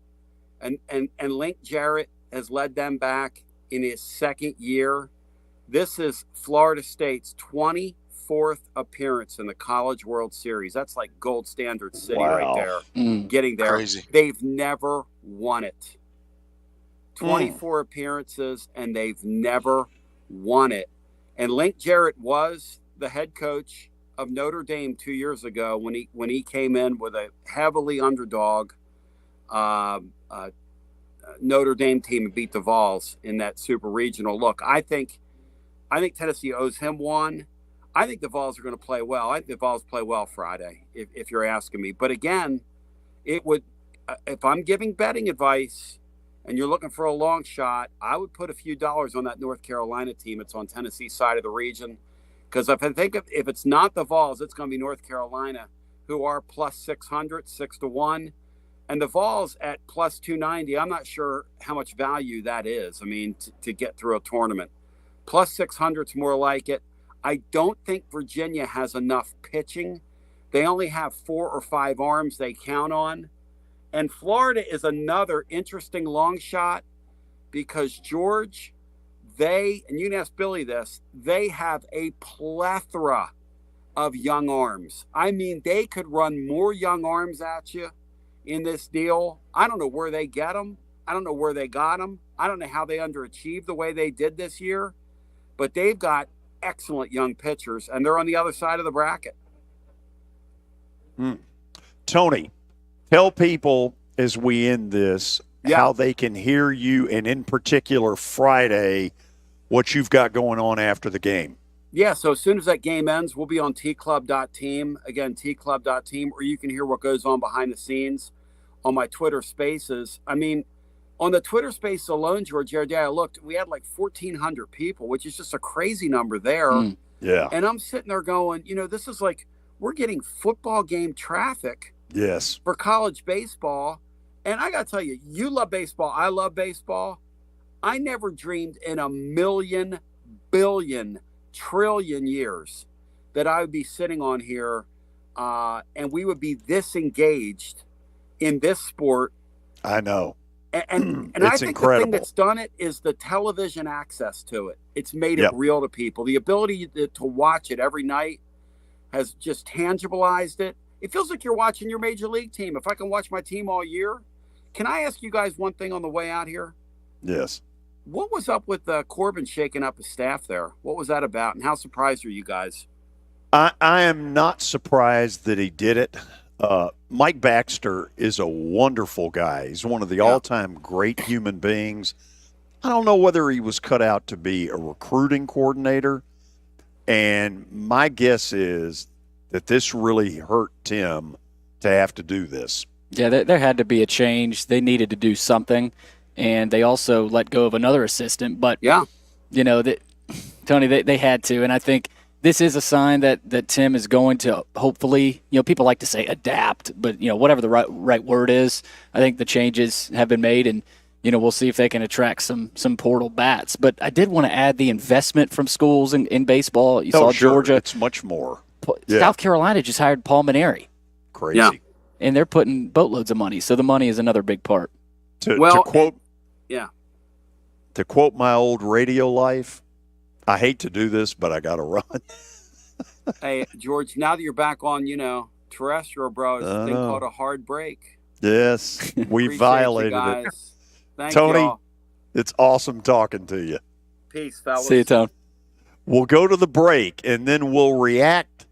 and Link Jarrett has led them back in his second year. This is Florida State's 24th appearance in the College World Series. That's like gold standard city right there. Getting there. Crazy. They've never won it. 24 appearances, and they've never won it. And Link Jarrett was the head coach of Notre Dame 2 years ago when he came in with a heavily underdog Notre Dame team and beat the Vols in that super regional. Look, I think Tennessee owes him one. I think the Vols are going to play well. I think the Vols play well Friday, if you're asking me. But again, it would, if I'm giving betting advice and you're looking for a long shot, I would put a few dollars on that North Carolina team. It's on Tennessee's side of the region. Because if it's not the Vols, it's going to be North Carolina, who are plus 600, 6-1. And the Vols at plus 290, I'm not sure how much value that is. I mean, to get through a tournament. Plus 600 is more like it. I don't think Virginia has enough pitching. They only have 4 or 5 arms they count on. And Florida is another interesting long shot because George, and you can ask Billy this, they have a plethora of young arms. I mean, they could run more young arms at you in this deal. I don't know where they get them. I don't know where they got them. I don't know how they underachieved the way they did this year. But they've got excellent young pitchers, and they're on the other side of the bracket. Tony, tell people as we end this how they can hear you, and in particular Friday, what you've got going on after the game. Yeah, so as soon as that game ends, we'll be on tclub.team. Again, tclub.team, or you can hear what goes on behind the scenes on my Twitter Spaces. I mean, on the Twitter Space alone, George, the other day I looked, we had like 1,400 people, which is just a crazy number there. Yeah. And I'm sitting there going, this is like, we're getting football game traffic for college baseball. And I got to tell you, you love baseball. I love baseball. I never dreamed in a million, billion, trillion years that I would be sitting on here and we would be this engaged in this sport. I know. And it's I think incredible. The thing that's done it is the television access to it. It's made it real to people. The ability to watch it every night has just tangibilized it. It feels like you're watching your major league team. If I can watch my team all year, can I ask you guys one thing on the way out here? Yes. What was up with Corbin shaking up his staff there? What was that about, and how surprised are you guys? I am not surprised that he did it. Mike Baxter is a wonderful guy. He's one of the all-time great human beings. I don't know whether he was cut out to be a recruiting coordinator, and my guess is that this really hurt Tim to have to do this. Yeah, there had to be a change. They needed to do something, and they also let go of another assistant. But, Tony, they had to, and I think this is a sign that Tim is going to hopefully, people like to say adapt, but, whatever the right word is, I think the changes have been made, and, we'll see if they can attract some portal bats. But I did want to add the investment from schools in baseball. You saw Georgia. It's much more. South Carolina just hired Paul Maneri. Crazy. Yeah. And they're putting boatloads of money, so the money is another big part. To quote my old radio life, I hate to do this, but I got to run. Hey, George, now that you're back on, terrestrial, bro, it's a thing called a hard break. Yes, we violated it. Thank Tony, y'all. it's awesome talking to you. Peace, fellas. See you, Tony. We'll go to the break, and then we'll react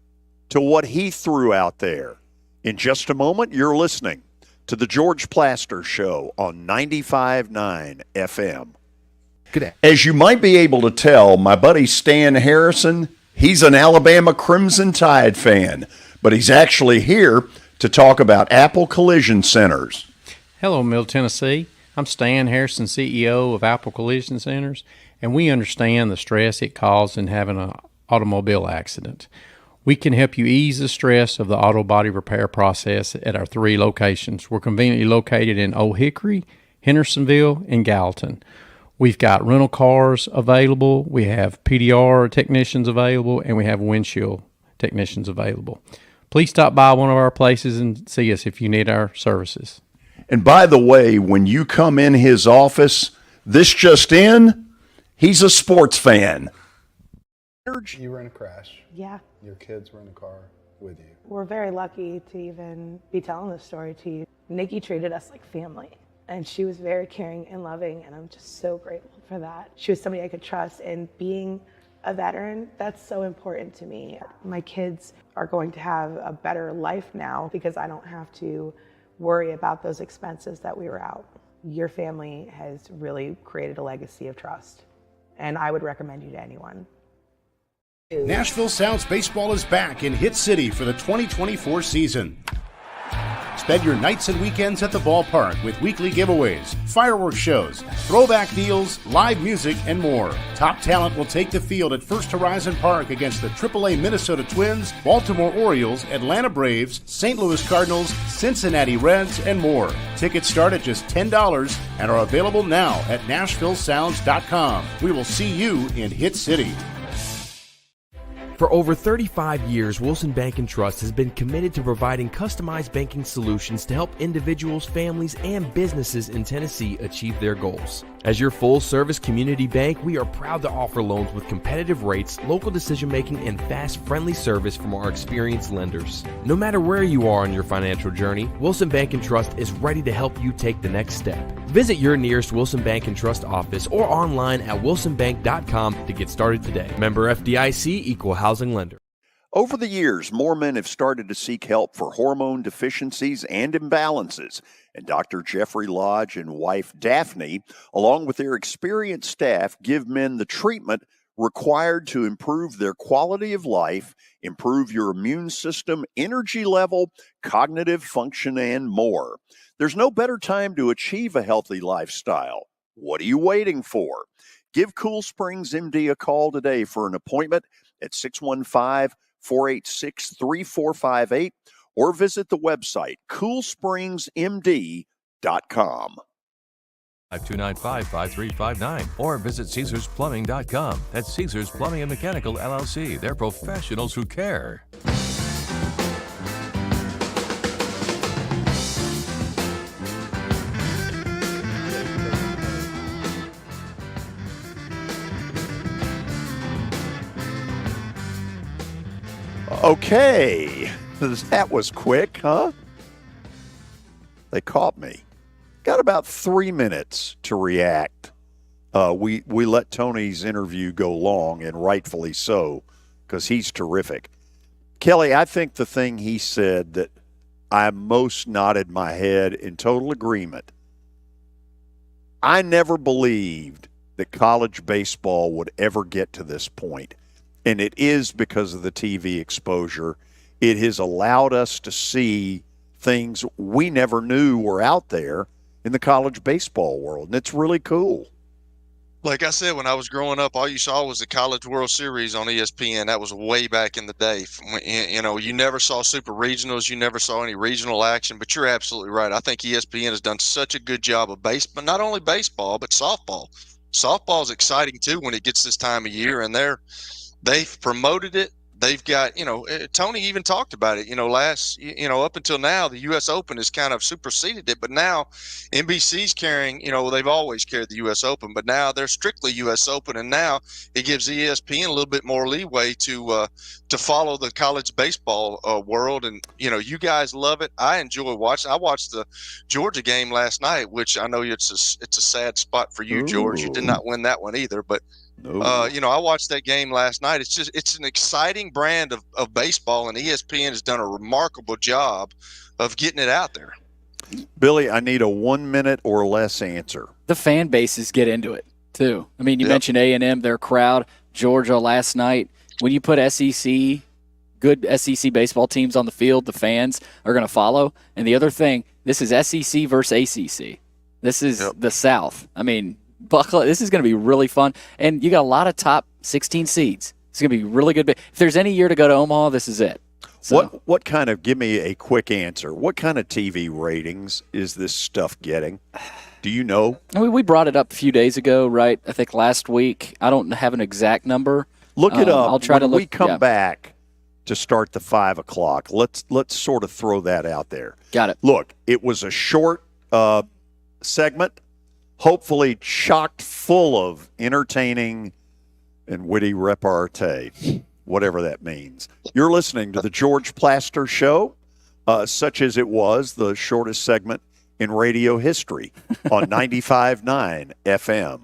to what he threw out there. In just a moment, you're listening to The George Plaster Show on 95.9 FM. Good day. As you might be able to tell, my buddy Stan Harrison, he's an Alabama Crimson Tide fan, but he's actually here to talk about Apple Collision Centers. Hello, Middle Tennessee. I'm Stan Harrison, CEO of Apple Collision Centers, and we understand the stress it causes in having an automobile accident. We can help you ease the stress of the auto body repair process at our 3 locations. We're conveniently located in Old Hickory, Hendersonville, and Gallatin. We've got rental cars available, we have PDR technicians available, and we have windshield technicians available. Please stop by one of our places and see us if you need our services. And by the way, when you come in his office, this just in, he's a sports fan. You were in a crash. Yeah. Your kids were in the car with you. We're very lucky to even be telling this story to you. Nikki treated us like family, and she was very caring and loving, and I'm just so grateful for that. She was somebody I could trust, and being a veteran, that's so important to me. My kids are going to have a better life now because I don't have to worry about those expenses that we were out. Your family has really created a legacy of trust, and I would recommend you to anyone. Nashville Sounds Baseball is back in Hit City for the 2024 season. Spend your nights and weekends at the ballpark with weekly giveaways, fireworks shows, throwback deals, live music, and more. Top talent will take the field at First Horizon Park against the AAA Minnesota Twins, Baltimore Orioles, Atlanta Braves, St. Louis Cardinals, Cincinnati Reds, and more. Tickets start at just $10 and are available now at NashvilleSounds.com. We will see you in Hit City. For over 35 years, Wilson Bank & Trust has been committed to providing customized banking solutions to help individuals, families, and businesses in Tennessee achieve their goals. As your full-service community bank, we are proud to offer loans with competitive rates, local decision-making, and fast, friendly service from our experienced lenders. No matter where you are on your financial journey, Wilson Bank & Trust is ready to help you take the next step. Visit your nearest Wilson Bank & Trust office or online at wilsonbank.com to get started today. Member FDIC, Equal Housing Lender. Over the years, more men have started to seek help for hormone deficiencies and imbalances. And Dr. Jeffrey Lodge and wife Daphne, along with their experienced staff, give men the treatment required to improve their quality of life, improve your immune system, energy level, cognitive function, and more. There's no better time to achieve a healthy lifestyle. What are you waiting for? Give Cool Springs MD a call today for an appointment at 615-486-3458 or visit the website coolspringsmd.com. 295-5359 or visit CaesarsPlumbing.com. That's Caesars Plumbing and Mechanical LLC. They're professionals who care. Okay, that was quick, huh? They caught me. Got about 3 minutes to react. We let Tony's interview go long, and rightfully so, because he's terrific. Kelly, I think the thing he said that I most nodded my head in total agreement. I never believed that college baseball would ever get to this point. And it is because of the TV exposure. It has allowed us to see things we never knew were out there in the college baseball world. And it's really cool. Like I said, when I was growing up, all you saw was the College World Series on ESPN. That was way back in the day. You know, you never saw super regionals. You never saw any regional action. But you're absolutely right. I think ESPN has done such a good job of baseball, not only baseball, but softball. Softball is exciting, too, when it gets this time of year. And they've promoted it. They've got, Tony even talked about it, up until now, the U.S. Open has kind of superseded it. But now NBC's carrying, they've always carried the U.S. Open, but now they're strictly U.S. Open. And now it gives ESPN a little bit more leeway to follow the college baseball world. And, you guys love it. I enjoy watching. I watched the Georgia game last night, which I know it's a sad spot for you, George. You did not win that one either, but I watched that game last night. It's an exciting brand of baseball, and ESPN has done a remarkable job of getting it out there. Billy, I need a 1 minute or less answer. The fan bases get into it, too. I mean, you mentioned A&M, their crowd, Georgia last night. When you put good SEC baseball teams on the field, the fans are going to follow. And the other thing, this is SEC versus ACC. This is the South. I mean, buckle. This is going to be really fun. And you got a lot of top 16 seeds It's going to be really good. If there's any year to go to Omaha, this is it. So, What kind of, give me a quick answer, what kind of TV ratings is this stuff getting? Do you know? I mean, we brought it up a few days ago, right? I think last week. I don't have an exact number. Look it up. I'll try when to look. we come back to start the 5 o'clock, let's sort of throw that out there. Got it. Look, it was a short segment, hopefully chocked full of entertaining and witty repartee, whatever that means. You're listening to the George Plaster Show, such as it was the shortest segment in radio history on 95.9 FM.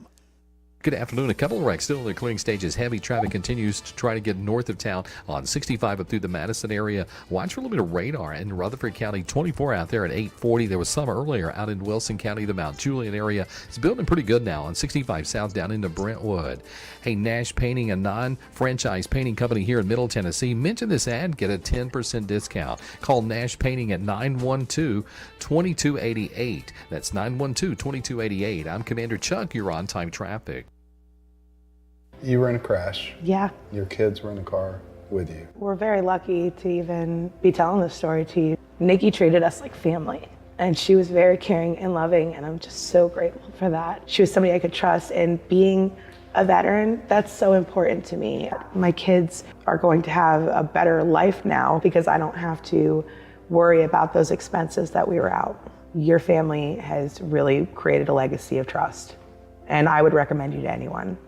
Good afternoon. A couple of wrecks still in their clearing stages. Heavy traffic continues to try to get north of town on 65 up through the Madison area. Watch for a little bit of radar in Rutherford County. 24 out there at 840. There was some earlier out in Wilson County, the Mount Juliet area. It's building pretty good now on 65 south down into Brentwood. Hey, Nash Painting, a non-franchise painting company here in Middle Tennessee. Mention this ad, get a 10% discount. Call Nash Painting at 912-2288. That's 912-2288. I'm Commander Chuck. You're on time traffic. You were in a crash. Yeah. Your kids were in a car with you. We're very lucky to even be telling this story to you. Nikki treated us like family, and she was very caring and loving, and I'm just so grateful for that. She was somebody I could trust, and being a veteran, that's so important to me. My kids are going to have a better life now because I don't have to worry about those expenses that we were out. Your family has really created a legacy of trust, and I would recommend you to anyone.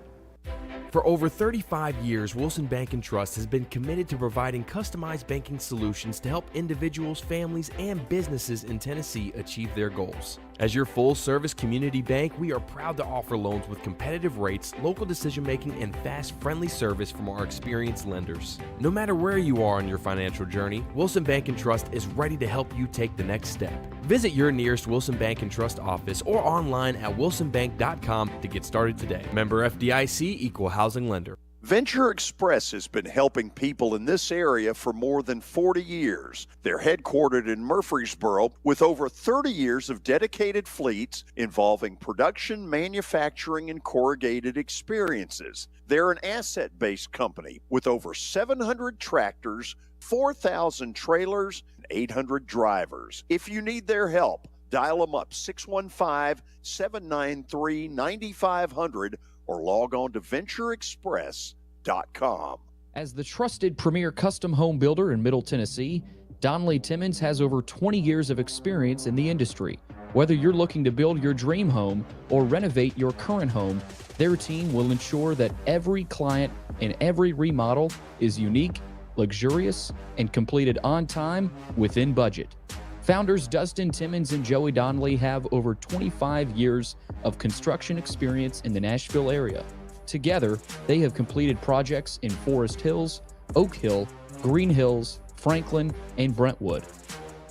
For over 35 years, Wilson Bank & Trust has been committed to providing customized banking solutions to help individuals, families, and businesses in Tennessee achieve their goals. As your full-service community bank, we are proud to offer loans with competitive rates, local decision-making, and fast, friendly service from our experienced lenders. No matter where you are on your financial journey, Wilson Bank & Trust is ready to help you take the next step. Visit your nearest Wilson Bank & Trust office or online at wilsonbank.com to get started today. Member FDIC, Equal Housing Lender. Venture Express has been helping people in this area for more than 40 years. They're headquartered in Murfreesboro with over 30 years of dedicated fleets involving production, manufacturing, and corrugated experiences. They're an asset-based company with over 700 tractors, 4,000 trailers, and 800 drivers. If you need their help, dial them up 615-793-9500 or log on to ventureexpress.com. As the trusted premier custom home builder in Middle Tennessee, Donnelly Timmons has over 20 years of experience in the industry. Whether you're looking to build your dream home or renovate your current home, their team will ensure that every client and every remodel is unique, luxurious, and completed on time within budget. Founders Dustin Timmons and Joey Donnelly have over 25 years of construction experience in the Nashville area. Together, they have completed projects in Forest Hills, Oak Hill, Green Hills, Franklin, and Brentwood.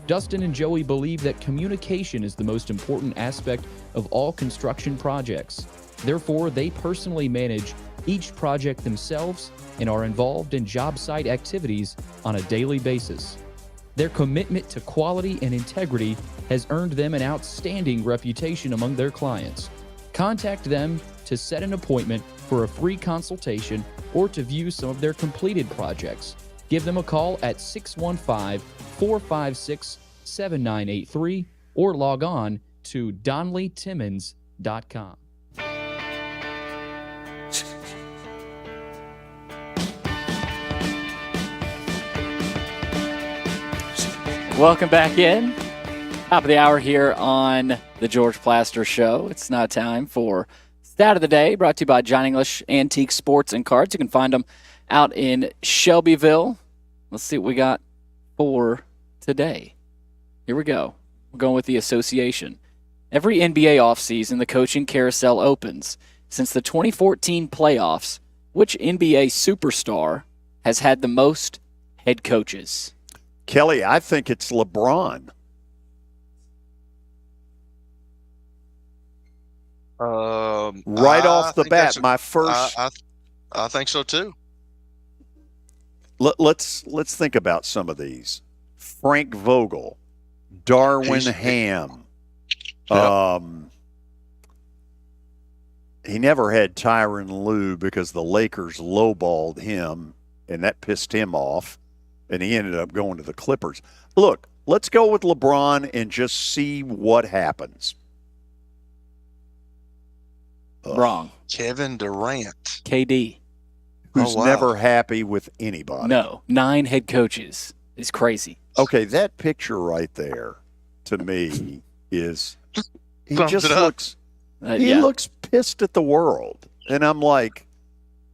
Dustin and Joey believe that communication is the most important aspect of all construction projects. Therefore, they personally manage each project themselves and are involved in job site activities on a daily basis. Their commitment to quality and integrity has earned them an outstanding reputation among their clients. Contact them to set an appointment for a free consultation or to view some of their completed projects. Give them a call at 615-456-7983 or log on to DonnellyTimmons.com. Welcome back in. Top of the hour here on the George Plaster Show. It's now time for Stat of the Day, brought to you by John English Antique Sports and Cards. You can find them out in Shelbyville. Let's see what we got for today. Here we go. We're going with the association. Every NBA offseason, the coaching carousel opens. Since the 2014 playoffs, which NBA superstar has had the most head coaches? Kelly, I think it's LeBron. Right off the bat, my first. I think so too. Let's think about some of these. Frank Vogel, Darwin Ham. he never had Tyronn Lue because the Lakers lowballed him, and that pissed him off, and he ended up going to the Clippers. Look, let's go with LeBron and just see what happens. Wrong. Kevin Durant. KD. Who's never happy with anybody. No. 9 head coaches. It's crazy. Okay, that picture right there, to me, is he Thumbs just it up. looks he looks pissed at the world. And I'm like,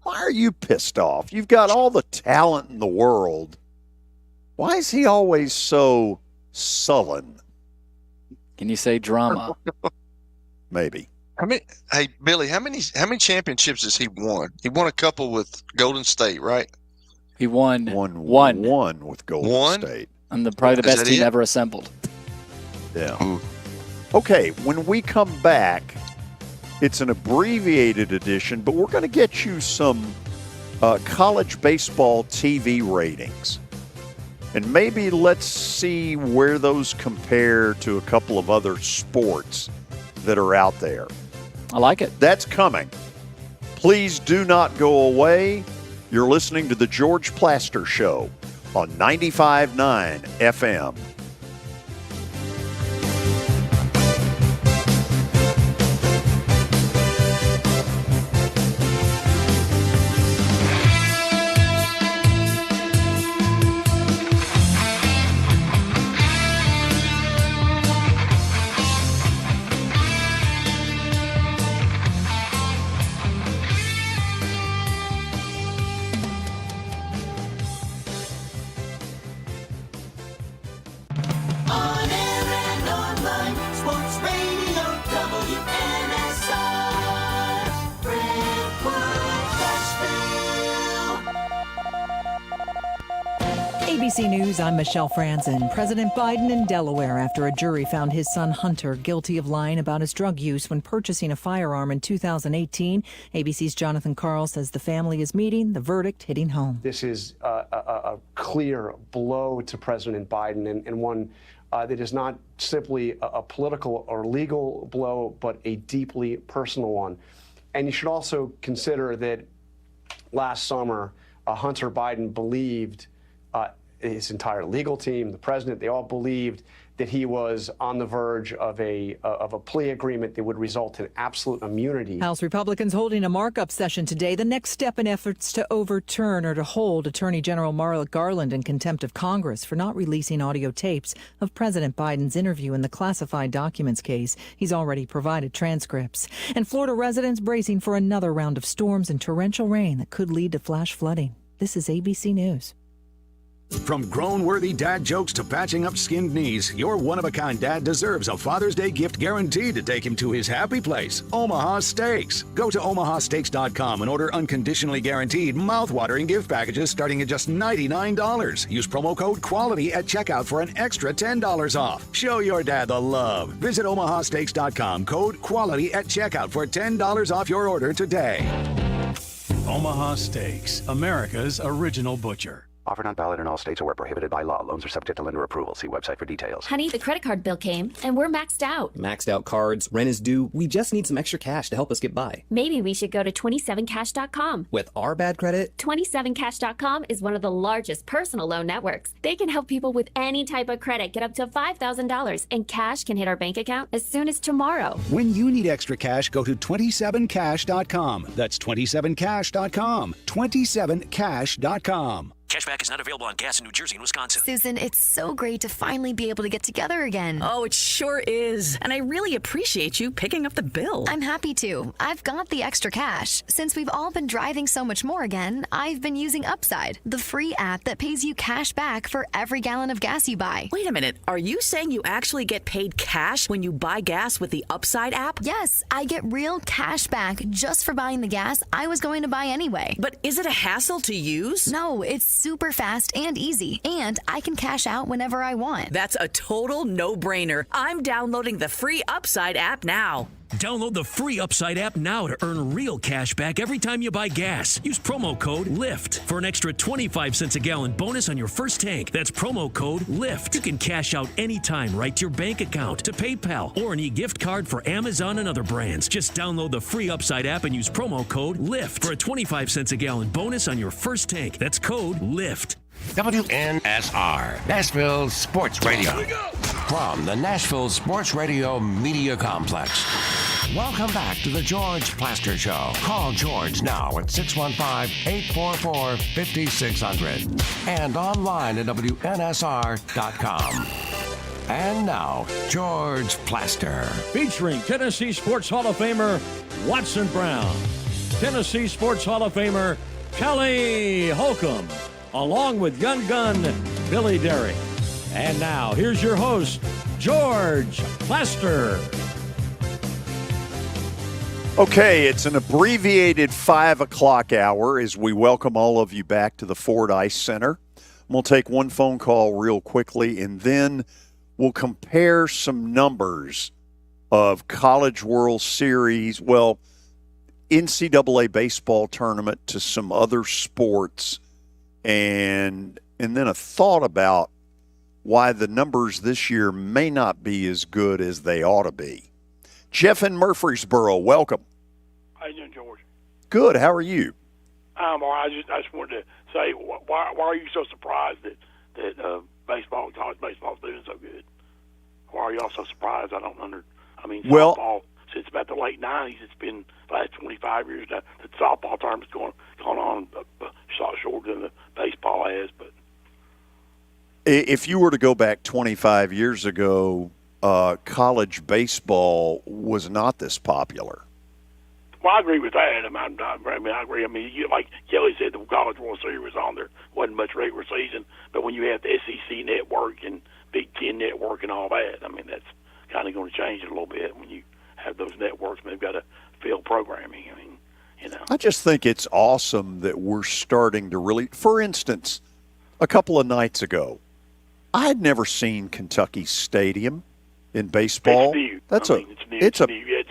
why are you pissed off? You've got all the talent in the world. Why is he always so sullen? Can you say drama? Maybe. Hey, Billy, how many championships has he won? He won a couple with Golden State, right? He won one with Golden State. I'm probably the Is best that team it? ever assembled. Yeah. Okay, when we come back, it's an abbreviated edition, but we're going to get you some college baseball TV ratings. And maybe let's see where those compare to a couple of other sports that are out there. I like it. That's coming. Please do not go away. You're listening to The George Plaster Show on 95.9 FM. On air and online, Sports Radio WNSR, Brentwood, Nashville. ABC News, I'm Michelle Franzen. President Biden in Delaware after a jury found his son Hunter guilty of lying about his drug use when purchasing a firearm in 2018. ABC's Jonathan Karl says the family is meeting, the verdict hitting home. This is a clear blow to President Biden and one that is not simply a political or legal blow, but a deeply personal one. And you should also consider that last summer, Hunter Biden believed, his entire legal team, the president, they all believed that he was on the verge of a plea agreement that would result in absolute immunity. House Republicans holding a markup session today, the next step in efforts to overturn or to hold Attorney General Merrick Garland in contempt of Congress for not releasing audio tapes of President Biden's interview in the classified documents case. He's already provided transcripts. And Florida residents bracing for another round of storms and torrential rain that could lead to flash flooding. This is ABC News. From grown-worthy dad jokes to patching up skinned knees, your one-of-a-kind dad deserves a Father's Day gift guaranteed to take him to his happy place, Omaha Steaks. Go to omahasteaks.com and order unconditionally guaranteed, mouth-watering gift packages starting at just $99. Use promo code QUALITY at checkout for an extra $10 off. Show your dad the love. Visit omahasteaks.com, code QUALITY at checkout for $10 off your order today. Omaha Steaks, America's original butcher. Offer not valid in all states or where prohibited by law. Loans are subject to lender approval. See website for details. Honey, the credit card bill came, and we're maxed out. Maxed out cards, rent is due. We just need some extra cash to help us get by. Maybe we should go to 27cash.com. With our bad credit? 27cash.com is one of the largest personal loan networks. They can help people with any type of credit get up to $5,000, and cash can hit our bank account as soon as tomorrow. When you need extra cash, go to 27cash.com. That's 27cash.com. 27cash.com. Cashback is not available on gas in New Jersey and Wisconsin. Susan, it's so great to finally be able to get together again. Oh, it sure is. And I really appreciate you picking up the bill. I'm happy to. I've got the extra cash. Since we've all been driving so much more again, I've been using Upside, the free app that pays you cash back for every gallon of gas you buy. Wait a minute. Are you saying you actually get paid cash when you buy gas with the Upside app? Yes, I get real cash back just for buying the gas I was going to buy anyway. But is it a hassle to use? No, it's super fast and easy, and I can cash out whenever I want. That's a total no-brainer. I'm downloading the free Upside app now. Download the free Upside app now to earn real cash back every time you buy gas. Use promo code LIFT for an extra 25 cents a gallon bonus on your first tank. That's promo code LIFT. You can cash out anytime right to your bank account, to PayPal, or an e-gift card for Amazon and other brands. Just download the free Upside app and use promo code LIFT for a 25 cents a gallon bonus on your first tank. That's code LIFT. WNSR, Nashville Sports Radio. From the Nashville Sports Radio Media Complex. Welcome back to the George Plaster Show. Call George now at 615-844-5600 and online at WNSR.com. And now, George Plaster. Featuring Tennessee Sports Hall of Famer Watson Brown, Tennessee Sports Hall of Famer Kelly Holcomb, along with young gun Billy Derrick. And now, here's your host, George Plaster. Okay, it's an abbreviated 5 o'clock hour as we welcome all of you back to the Ford Ice Center. We'll take one phone call real quickly, and then we'll compare some numbers of College World Series, well, NCAA baseball tournament to some other sports, and then a thought about why the numbers this year may not be as good as they ought to be. Jeff in Murfreesboro, welcome. How you doing, George? Good. How are you? I'm all right. I just wanted to say, why are you so surprised that baseball, college baseball is doing so good? Why are y'all so surprised? Softball, since about the late 90s, it's been the last 25 years now, the softball tournament's going on shorter than the baseball has. But if you were to go back 25 years ago, college baseball was not this popular. Well, I agree with that. I agree. Like Kelly said, the College World Series was on there. Wasn't much regular season, but when you have the SEC network and Big Ten network and all that, that's kind of going to change it a little bit when you have those networks. And they've got to field programming. I just think it's awesome that we're starting to really. For instance, a couple of nights ago, I had never seen Kentucky Stadium in baseball. It's new.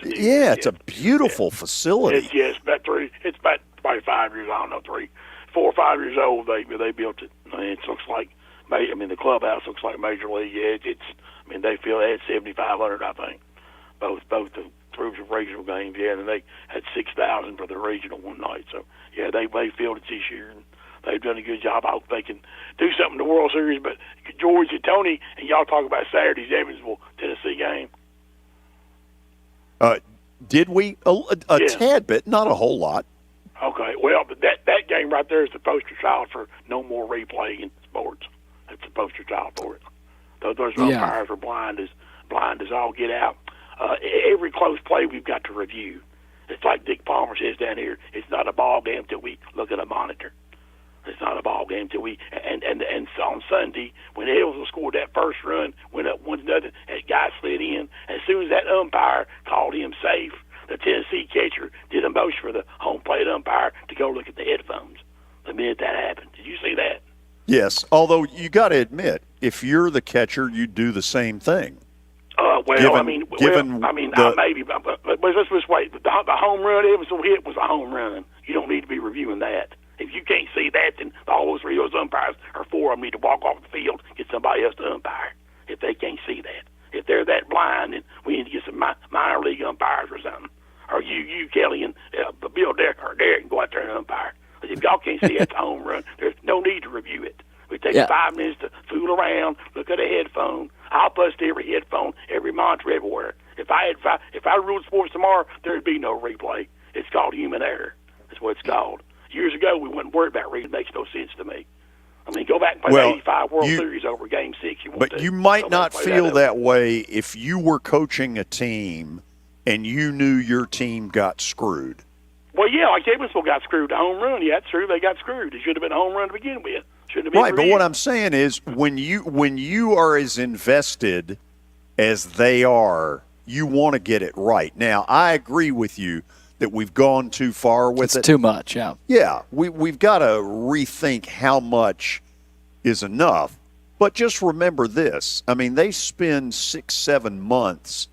It's a beautiful facility. It's about probably 5 years. I don't know, 4 or 5 years old. They built it. It looks like. The clubhouse looks like Major League. They feel they had 7,500. I think both the groups of regional games. Yeah, and they had 6,000 for the regional one night. So yeah, they filled it this year. And they've done a good job. I hope they can do something in the World Series. But George and Tony and y'all talk about Saturday's Evansville, Tennessee game. Did we? A tad bit, not a whole lot. Okay, well, but that game right there is the poster child for no more replay in sports. It's the poster child for it. Those umpires are blind as all get out. Every close play we've got to review. It's like Dick Palmer says down here. It's not a ball game till we look at a monitor. It's not a ball game till we and on Sunday when Evansville scored that first run, went up 1-0. That guy slid in. As soon as that umpire called him safe, the Tennessee catcher did a motion for the home plate umpire to go look at the headphones. The minute that happened, did you see that? Yes. Although you got to admit, if you're the catcher, you do the same thing. Maybe, but let's just wait. The home run Evansville hit was a home run. You don't need to be reviewing that. If you can't see that, then all those 3 of those umpires or 4 of them need to walk off the field, get somebody else to umpire. If they can't see that, if they're that blind, then we need to get some minor league umpires or something. Or you Kelly and Bill Derrick can go out there and umpire. But if y'all can't see it's a home run, there's no need to review it. We take 5 minutes to fool around, look at a headphone. I'll bust every headphone, every monitor, everywhere. If I ruled sports tomorrow, there'd be no replay. It's called human error. That's what it's called. Years ago, we wouldn't worry about reading. It makes no sense to me. Go back and play the 85 World Series over Game 6. You might not feel that way if you were coaching a team and you knew your team got screwed. Well, yeah, like Evansville got screwed. The home run, yeah, that's true. They got screwed. It should have been a home run to begin with. Shouldn't have been right, but what I'm saying is when you are as invested as they are, you want to get it right. Now, I agree with you that we've gone too far with it. It's too much, yeah. Yeah, we've got to rethink how much is enough. But just remember this. They spend 6-7 months,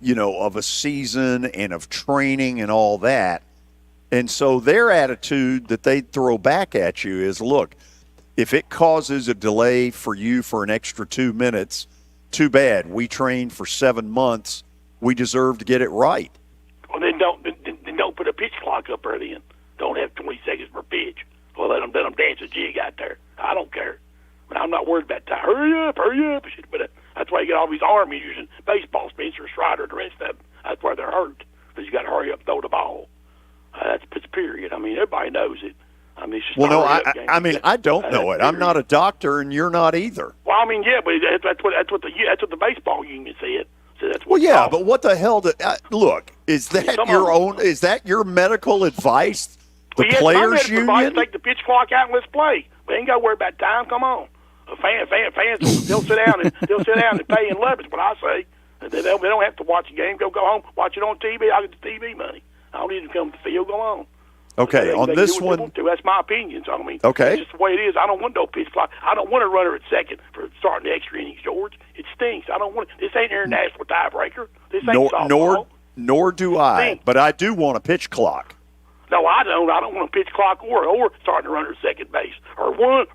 of a season and of training and all that. And so their attitude that they throw back at you is, look, if it causes a delay for you for an extra 2 minutes, too bad. We trained for 7 months. We deserve to get it right. Well, then don't put a pitch clock up there then. Don't have 20 seconds per pitch. Well, let them dance a jig out there. I don't care. But I'm not worried about time. Hurry up. But that's why you get all these armies using baseball, Spencer Strider, the rest of them. That's where they're hurt, because you got to hurry up, throw the ball. It's period. I mean, everybody knows it. I mean, it's just I don't know it. I'm not a doctor, and you're not either. Well, I mean, yeah, but that's what the baseball union said. So that's Well, what yeah, but what the hell? Look, is that your own? Is that your medical advice? The players' union. Advice, take the pitch clock out and let's play. We ain't got to worry about time. Come on, fans, they'll sit down and pay and love it. What I say, they don't have to watch the game. Go home, watch it on TV. I get the TV money. I don't need to come to the field. Go on. Okay, on this one, that's my opinion. So I mean, okay, it's just the way it is. I don't want no pitch clock. I don't want a runner at second for starting the extra innings, George. It stinks. I don't want it. This ain't international tiebreaker. This ain't softball. Nor do I. But I do want a pitch clock. No, I don't. I don't want a pitch clock or starting the runner at second base or one,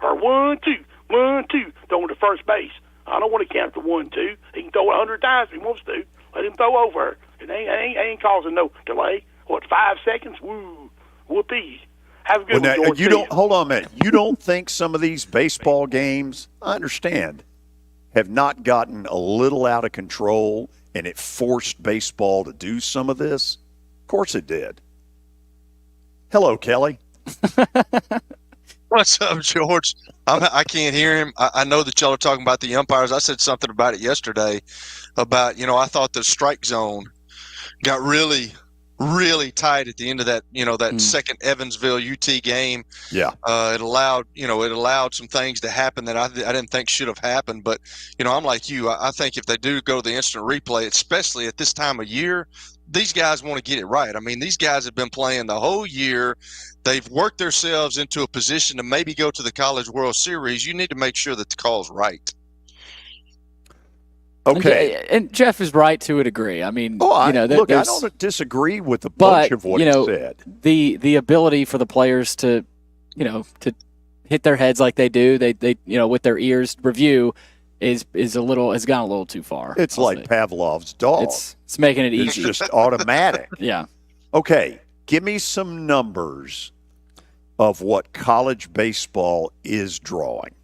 two, throwing to first base. I don't want to count to 1, 2. He can throw 100 times if he wants to. Let him throw over. It ain't causing no delay. What, 5 seconds? Woo, whoopee. Have a good one, George. Hold on a minute. You don't think some of these baseball games, I understand, have not gotten a little out of control and it forced baseball to do some of this? Of course it did. Hello, Kelly. What's up, George? I can't hear him. I know that y'all are talking about the umpires. I said something about it yesterday about, I thought the strike zone got really, really tight at the end of that, that second Evansville UT game. Yeah. It allowed some things to happen that I didn't think should have happened. But, I'm like you. I think if they do go to the instant replay, especially at this time of year, these guys want to get it right. I mean, these guys have been playing the whole year. They've worked themselves into a position to maybe go to the College World Series. You need to make sure that the call's right. Okay. And Jeff is right to a degree. I mean, I don't disagree with a bunch of what he said. The ability for the players to to hit their heads like they do, they with their ears review has gone a little too far. It's like Pavlov's dog. It's making it easy. It's just automatic. Yeah. Okay, give me some numbers of what college baseball is drawing.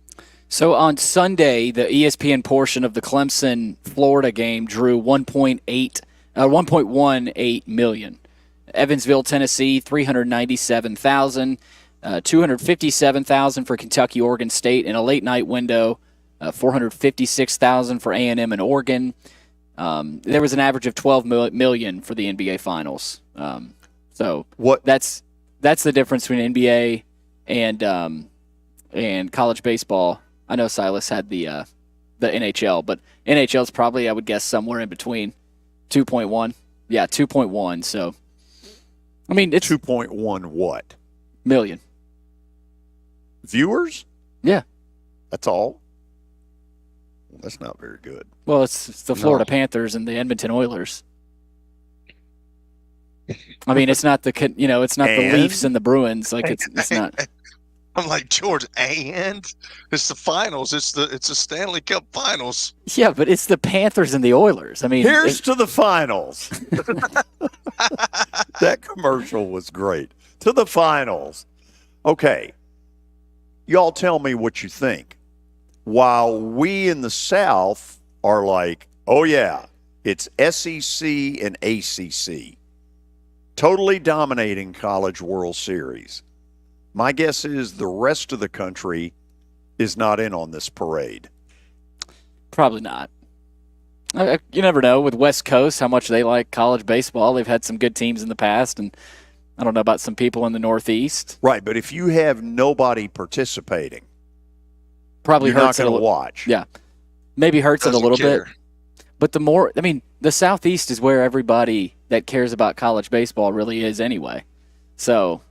So on Sunday, the ESPN portion of the Clemson-Florida game drew 1.18 million. Evansville, Tennessee, 397,000. 257,000 for Kentucky, Oregon State in a late night window. 456,000 for A&M and Oregon. There was an average of 12 million for the NBA Finals. So that's the difference between NBA and college baseball. I know Silas had the NHL, but NHL is probably, I would guess, somewhere in between. 2.1. Yeah, 2.1. So, I mean, it's 2.1 what? Million. Viewers? Yeah. That's all? Well, that's not very good. Well, it's the Florida Panthers and the Edmonton Oilers. I mean, it's not the the Leafs and the Bruins. Like it's not. I'm like, George, and it's the finals. It's the Stanley Cup Finals. Yeah, but it's the Panthers and the Oilers. I mean, here's to the finals. That commercial was great. To the finals. Okay. Y'all tell me what you think. While we in the South are like, oh, yeah, it's SEC and ACC. Totally dominating College World Series. My guess is the rest of the country is not in on this parade. Probably not. You never know with West Coast how much they like college baseball. They've had some good teams in the past, and I don't know about some people in the Northeast. Right, but if you have nobody participating, probably you're hurts not going to watch. Yeah, maybe hurts it a little bit. But the Southeast is where everybody that cares about college baseball really is anyway. So,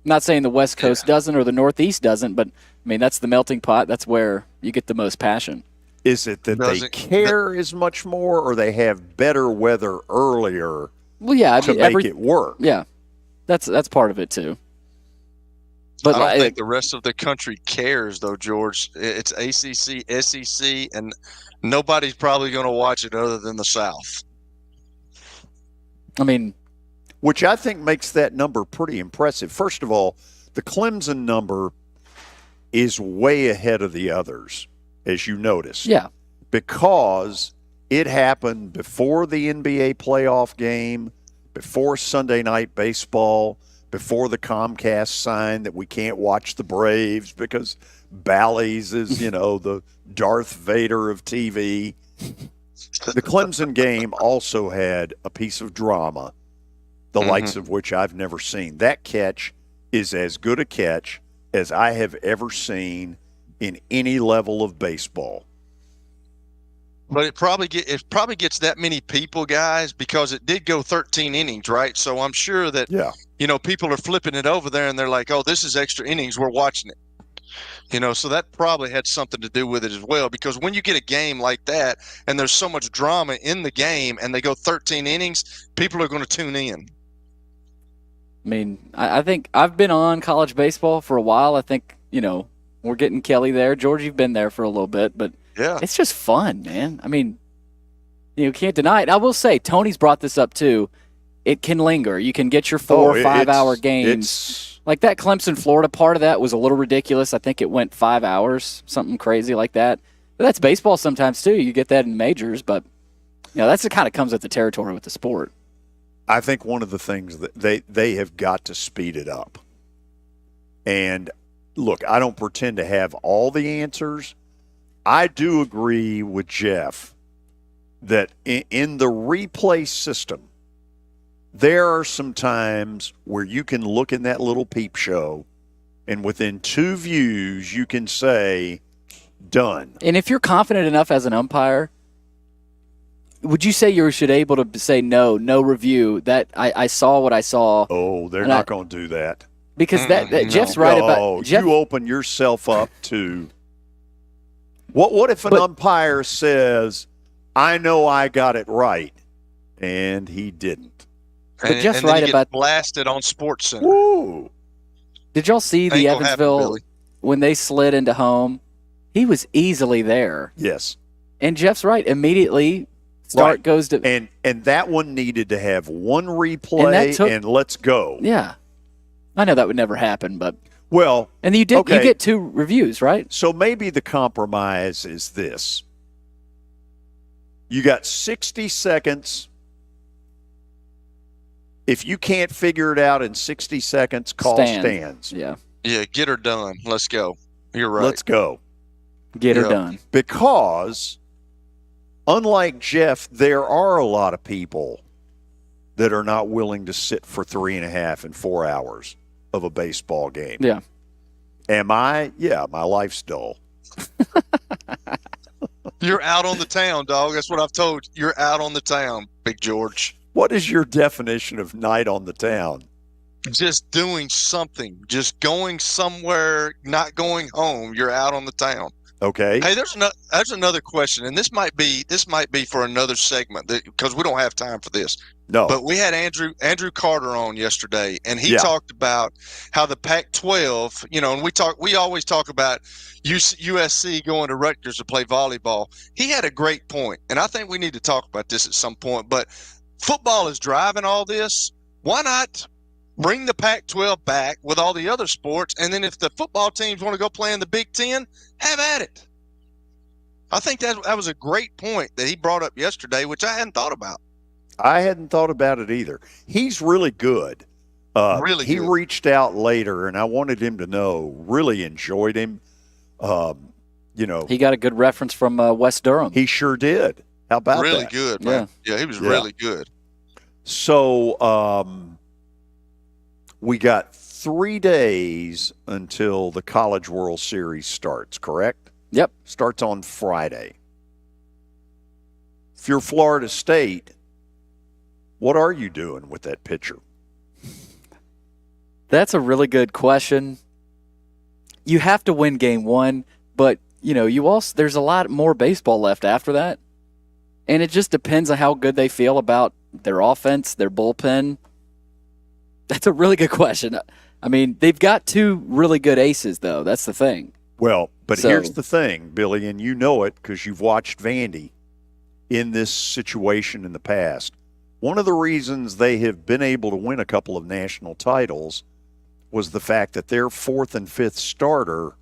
I'm not saying the West Coast doesn't or the Northeast doesn't, but I mean that's the melting pot. That's where you get the most passion. Is it that they care as much more, or they have better weather earlier to make it work? Yeah, that's part of it too. But I don't think the rest of the country cares, though, George. It's ACC, SEC, and nobody's probably going to watch it other than the South. I mean, which I think makes that number pretty impressive. First of all, the Clemson number is way ahead of the others, as you notice. Yeah. Because it happened before the NBA playoff game, before Sunday Night Baseball, before the Comcast sign that we can't watch the Braves because Bally's is, the Darth Vader of TV. The Clemson game also had a piece of drama, the likes of which I've never seen. That catch is as good a catch as I have ever seen in any level of baseball. But it probably gets that many people, guys, because it did go 13 innings, right? So I'm sure that people are flipping it over there and they're like, "Oh, this is extra innings. We're watching it." So that probably had something to do with it as well. Because when you get a game like that and there's so much drama in the game and they go 13 innings, people are going to tune in. I mean, I think I've been on college baseball for a while. I think we're getting Kelly there. George, you've been there for a little bit, but. Yeah. It's just fun, man. I mean, you can't deny it. I will say, Tony's brought this up too. It can linger. You can get your 4 or 5 hour games. Like that Clemson, Florida part of that was a little ridiculous. I think it went 5 hours, something crazy like that. But that's baseball sometimes too. You get that in majors, but that's the kind of comes with the territory with the sport. I think one of the things that they have got to speed it up. And look, I don't pretend to have all the answers. I do agree with Jeff that in the replay system, there are some times where you can look in that little peep show and within 2 views you can say, done. And if you're confident enough as an umpire, would you say you should able to say no review, that I saw what I saw? Oh, they're not going to do that. Because that Jeff's right about you open yourself up to what if an umpire says, "I know I got it right," and he didn't? But Jeff's and right about blasted on SportsCenter. Woo. Did y'all see the Evansville when they slid into home? He was easily there. Yes. And Jeff's right. Immediately, start goes to and that one needed to have one replay and let's go. Yeah, I know that would never happen, but. Well, and you did. Okay. You get 2 reviews, right? So maybe the compromise is this: you got 60 seconds. If you can't figure it out in 60 seconds, call stands. Yeah. Yeah, get her done. Let's go. You're right. Let's go. Get her done. Because, unlike Jeff, there are a lot of people that are not willing to sit for 3.5 and 4 hours of a baseball game. Yeah. Am I? Yeah, my life's dull. You're out on the town, dog. That's what I've told you. You're out on the town, Big George. What is your definition of night on the town? Just doing something. Just going somewhere, not going home. You're out on the town. Okay. Hey, there's another question, and this might be for another segment because we don't have time for this. No. But we had Andrew Carter on yesterday, and he talked about how the Pac-12, and we always talk about USC going to Rutgers to play volleyball. He had a great point, and I think we need to talk about this at some point. But football is driving all this. Why not bring the Pac-12 back with all the other sports, and then if the football teams want to go play in the Big Ten, have at it. I think that was a great point that he brought up yesterday, which I hadn't thought about. I hadn't thought about it either. He's really good. He good. Reached out later, and I wanted him to know, really enjoyed him. He got a good reference from West Durham. He sure did. How about really that? Good, man. Yeah, he was really good. So we got 3 days until the College World Series starts, correct? Yep. Starts on Friday. If you're Florida State, what are you doing with that pitcher? That's a really good question. You have to win game 1, but there's a lot more baseball left after that. And it just depends on how good they feel about their offense, their bullpen. That's a really good question. I mean, they've got two really good aces, though. That's the thing. Well, but here's the thing, Billy, and you know it because you've watched Vandy in this situation in the past. One of the reasons they have been able to win a couple of national titles was the fact that their fourth and fifth starter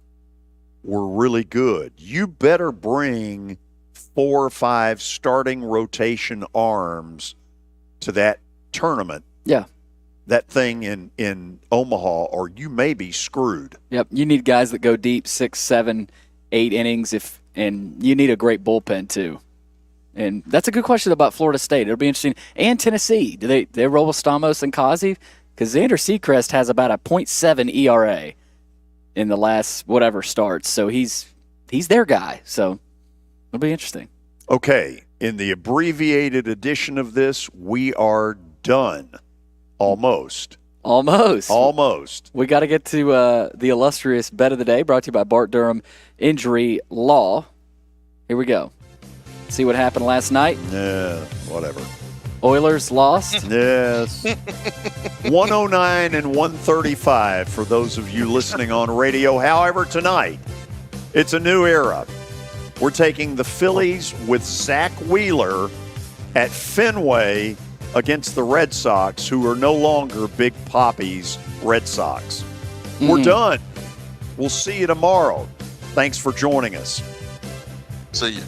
were really good. You better bring 4 or 5 starting rotation arms to that tournament. Yeah. That thing in Omaha, or you may be screwed. Yep. You need guys that go deep 6, 7, 8 innings, and you need a great bullpen too. And that's a good question about Florida State. It'll be interesting. And Tennessee. Do they roll with Stamos and Kazi? Because Xander Sechrest has about a .7 ERA in the last whatever starts. So he's their guy. So it'll be interesting. Okay. In the abbreviated edition of this, we are done. Almost. We got to get to the illustrious bet of the day, brought to you by Bart Durham Injury Law. Here we go. See what happened last night? Yeah, whatever. Oilers lost? Yes. 109 and 135 for those of you listening on radio. However, tonight, it's a new era. We're taking the Phillies with Zach Wheeler at Fenway against the Red Sox, who are no longer Big Papi's Red Sox. We're done. We'll see you tomorrow. Thanks for joining us. See you.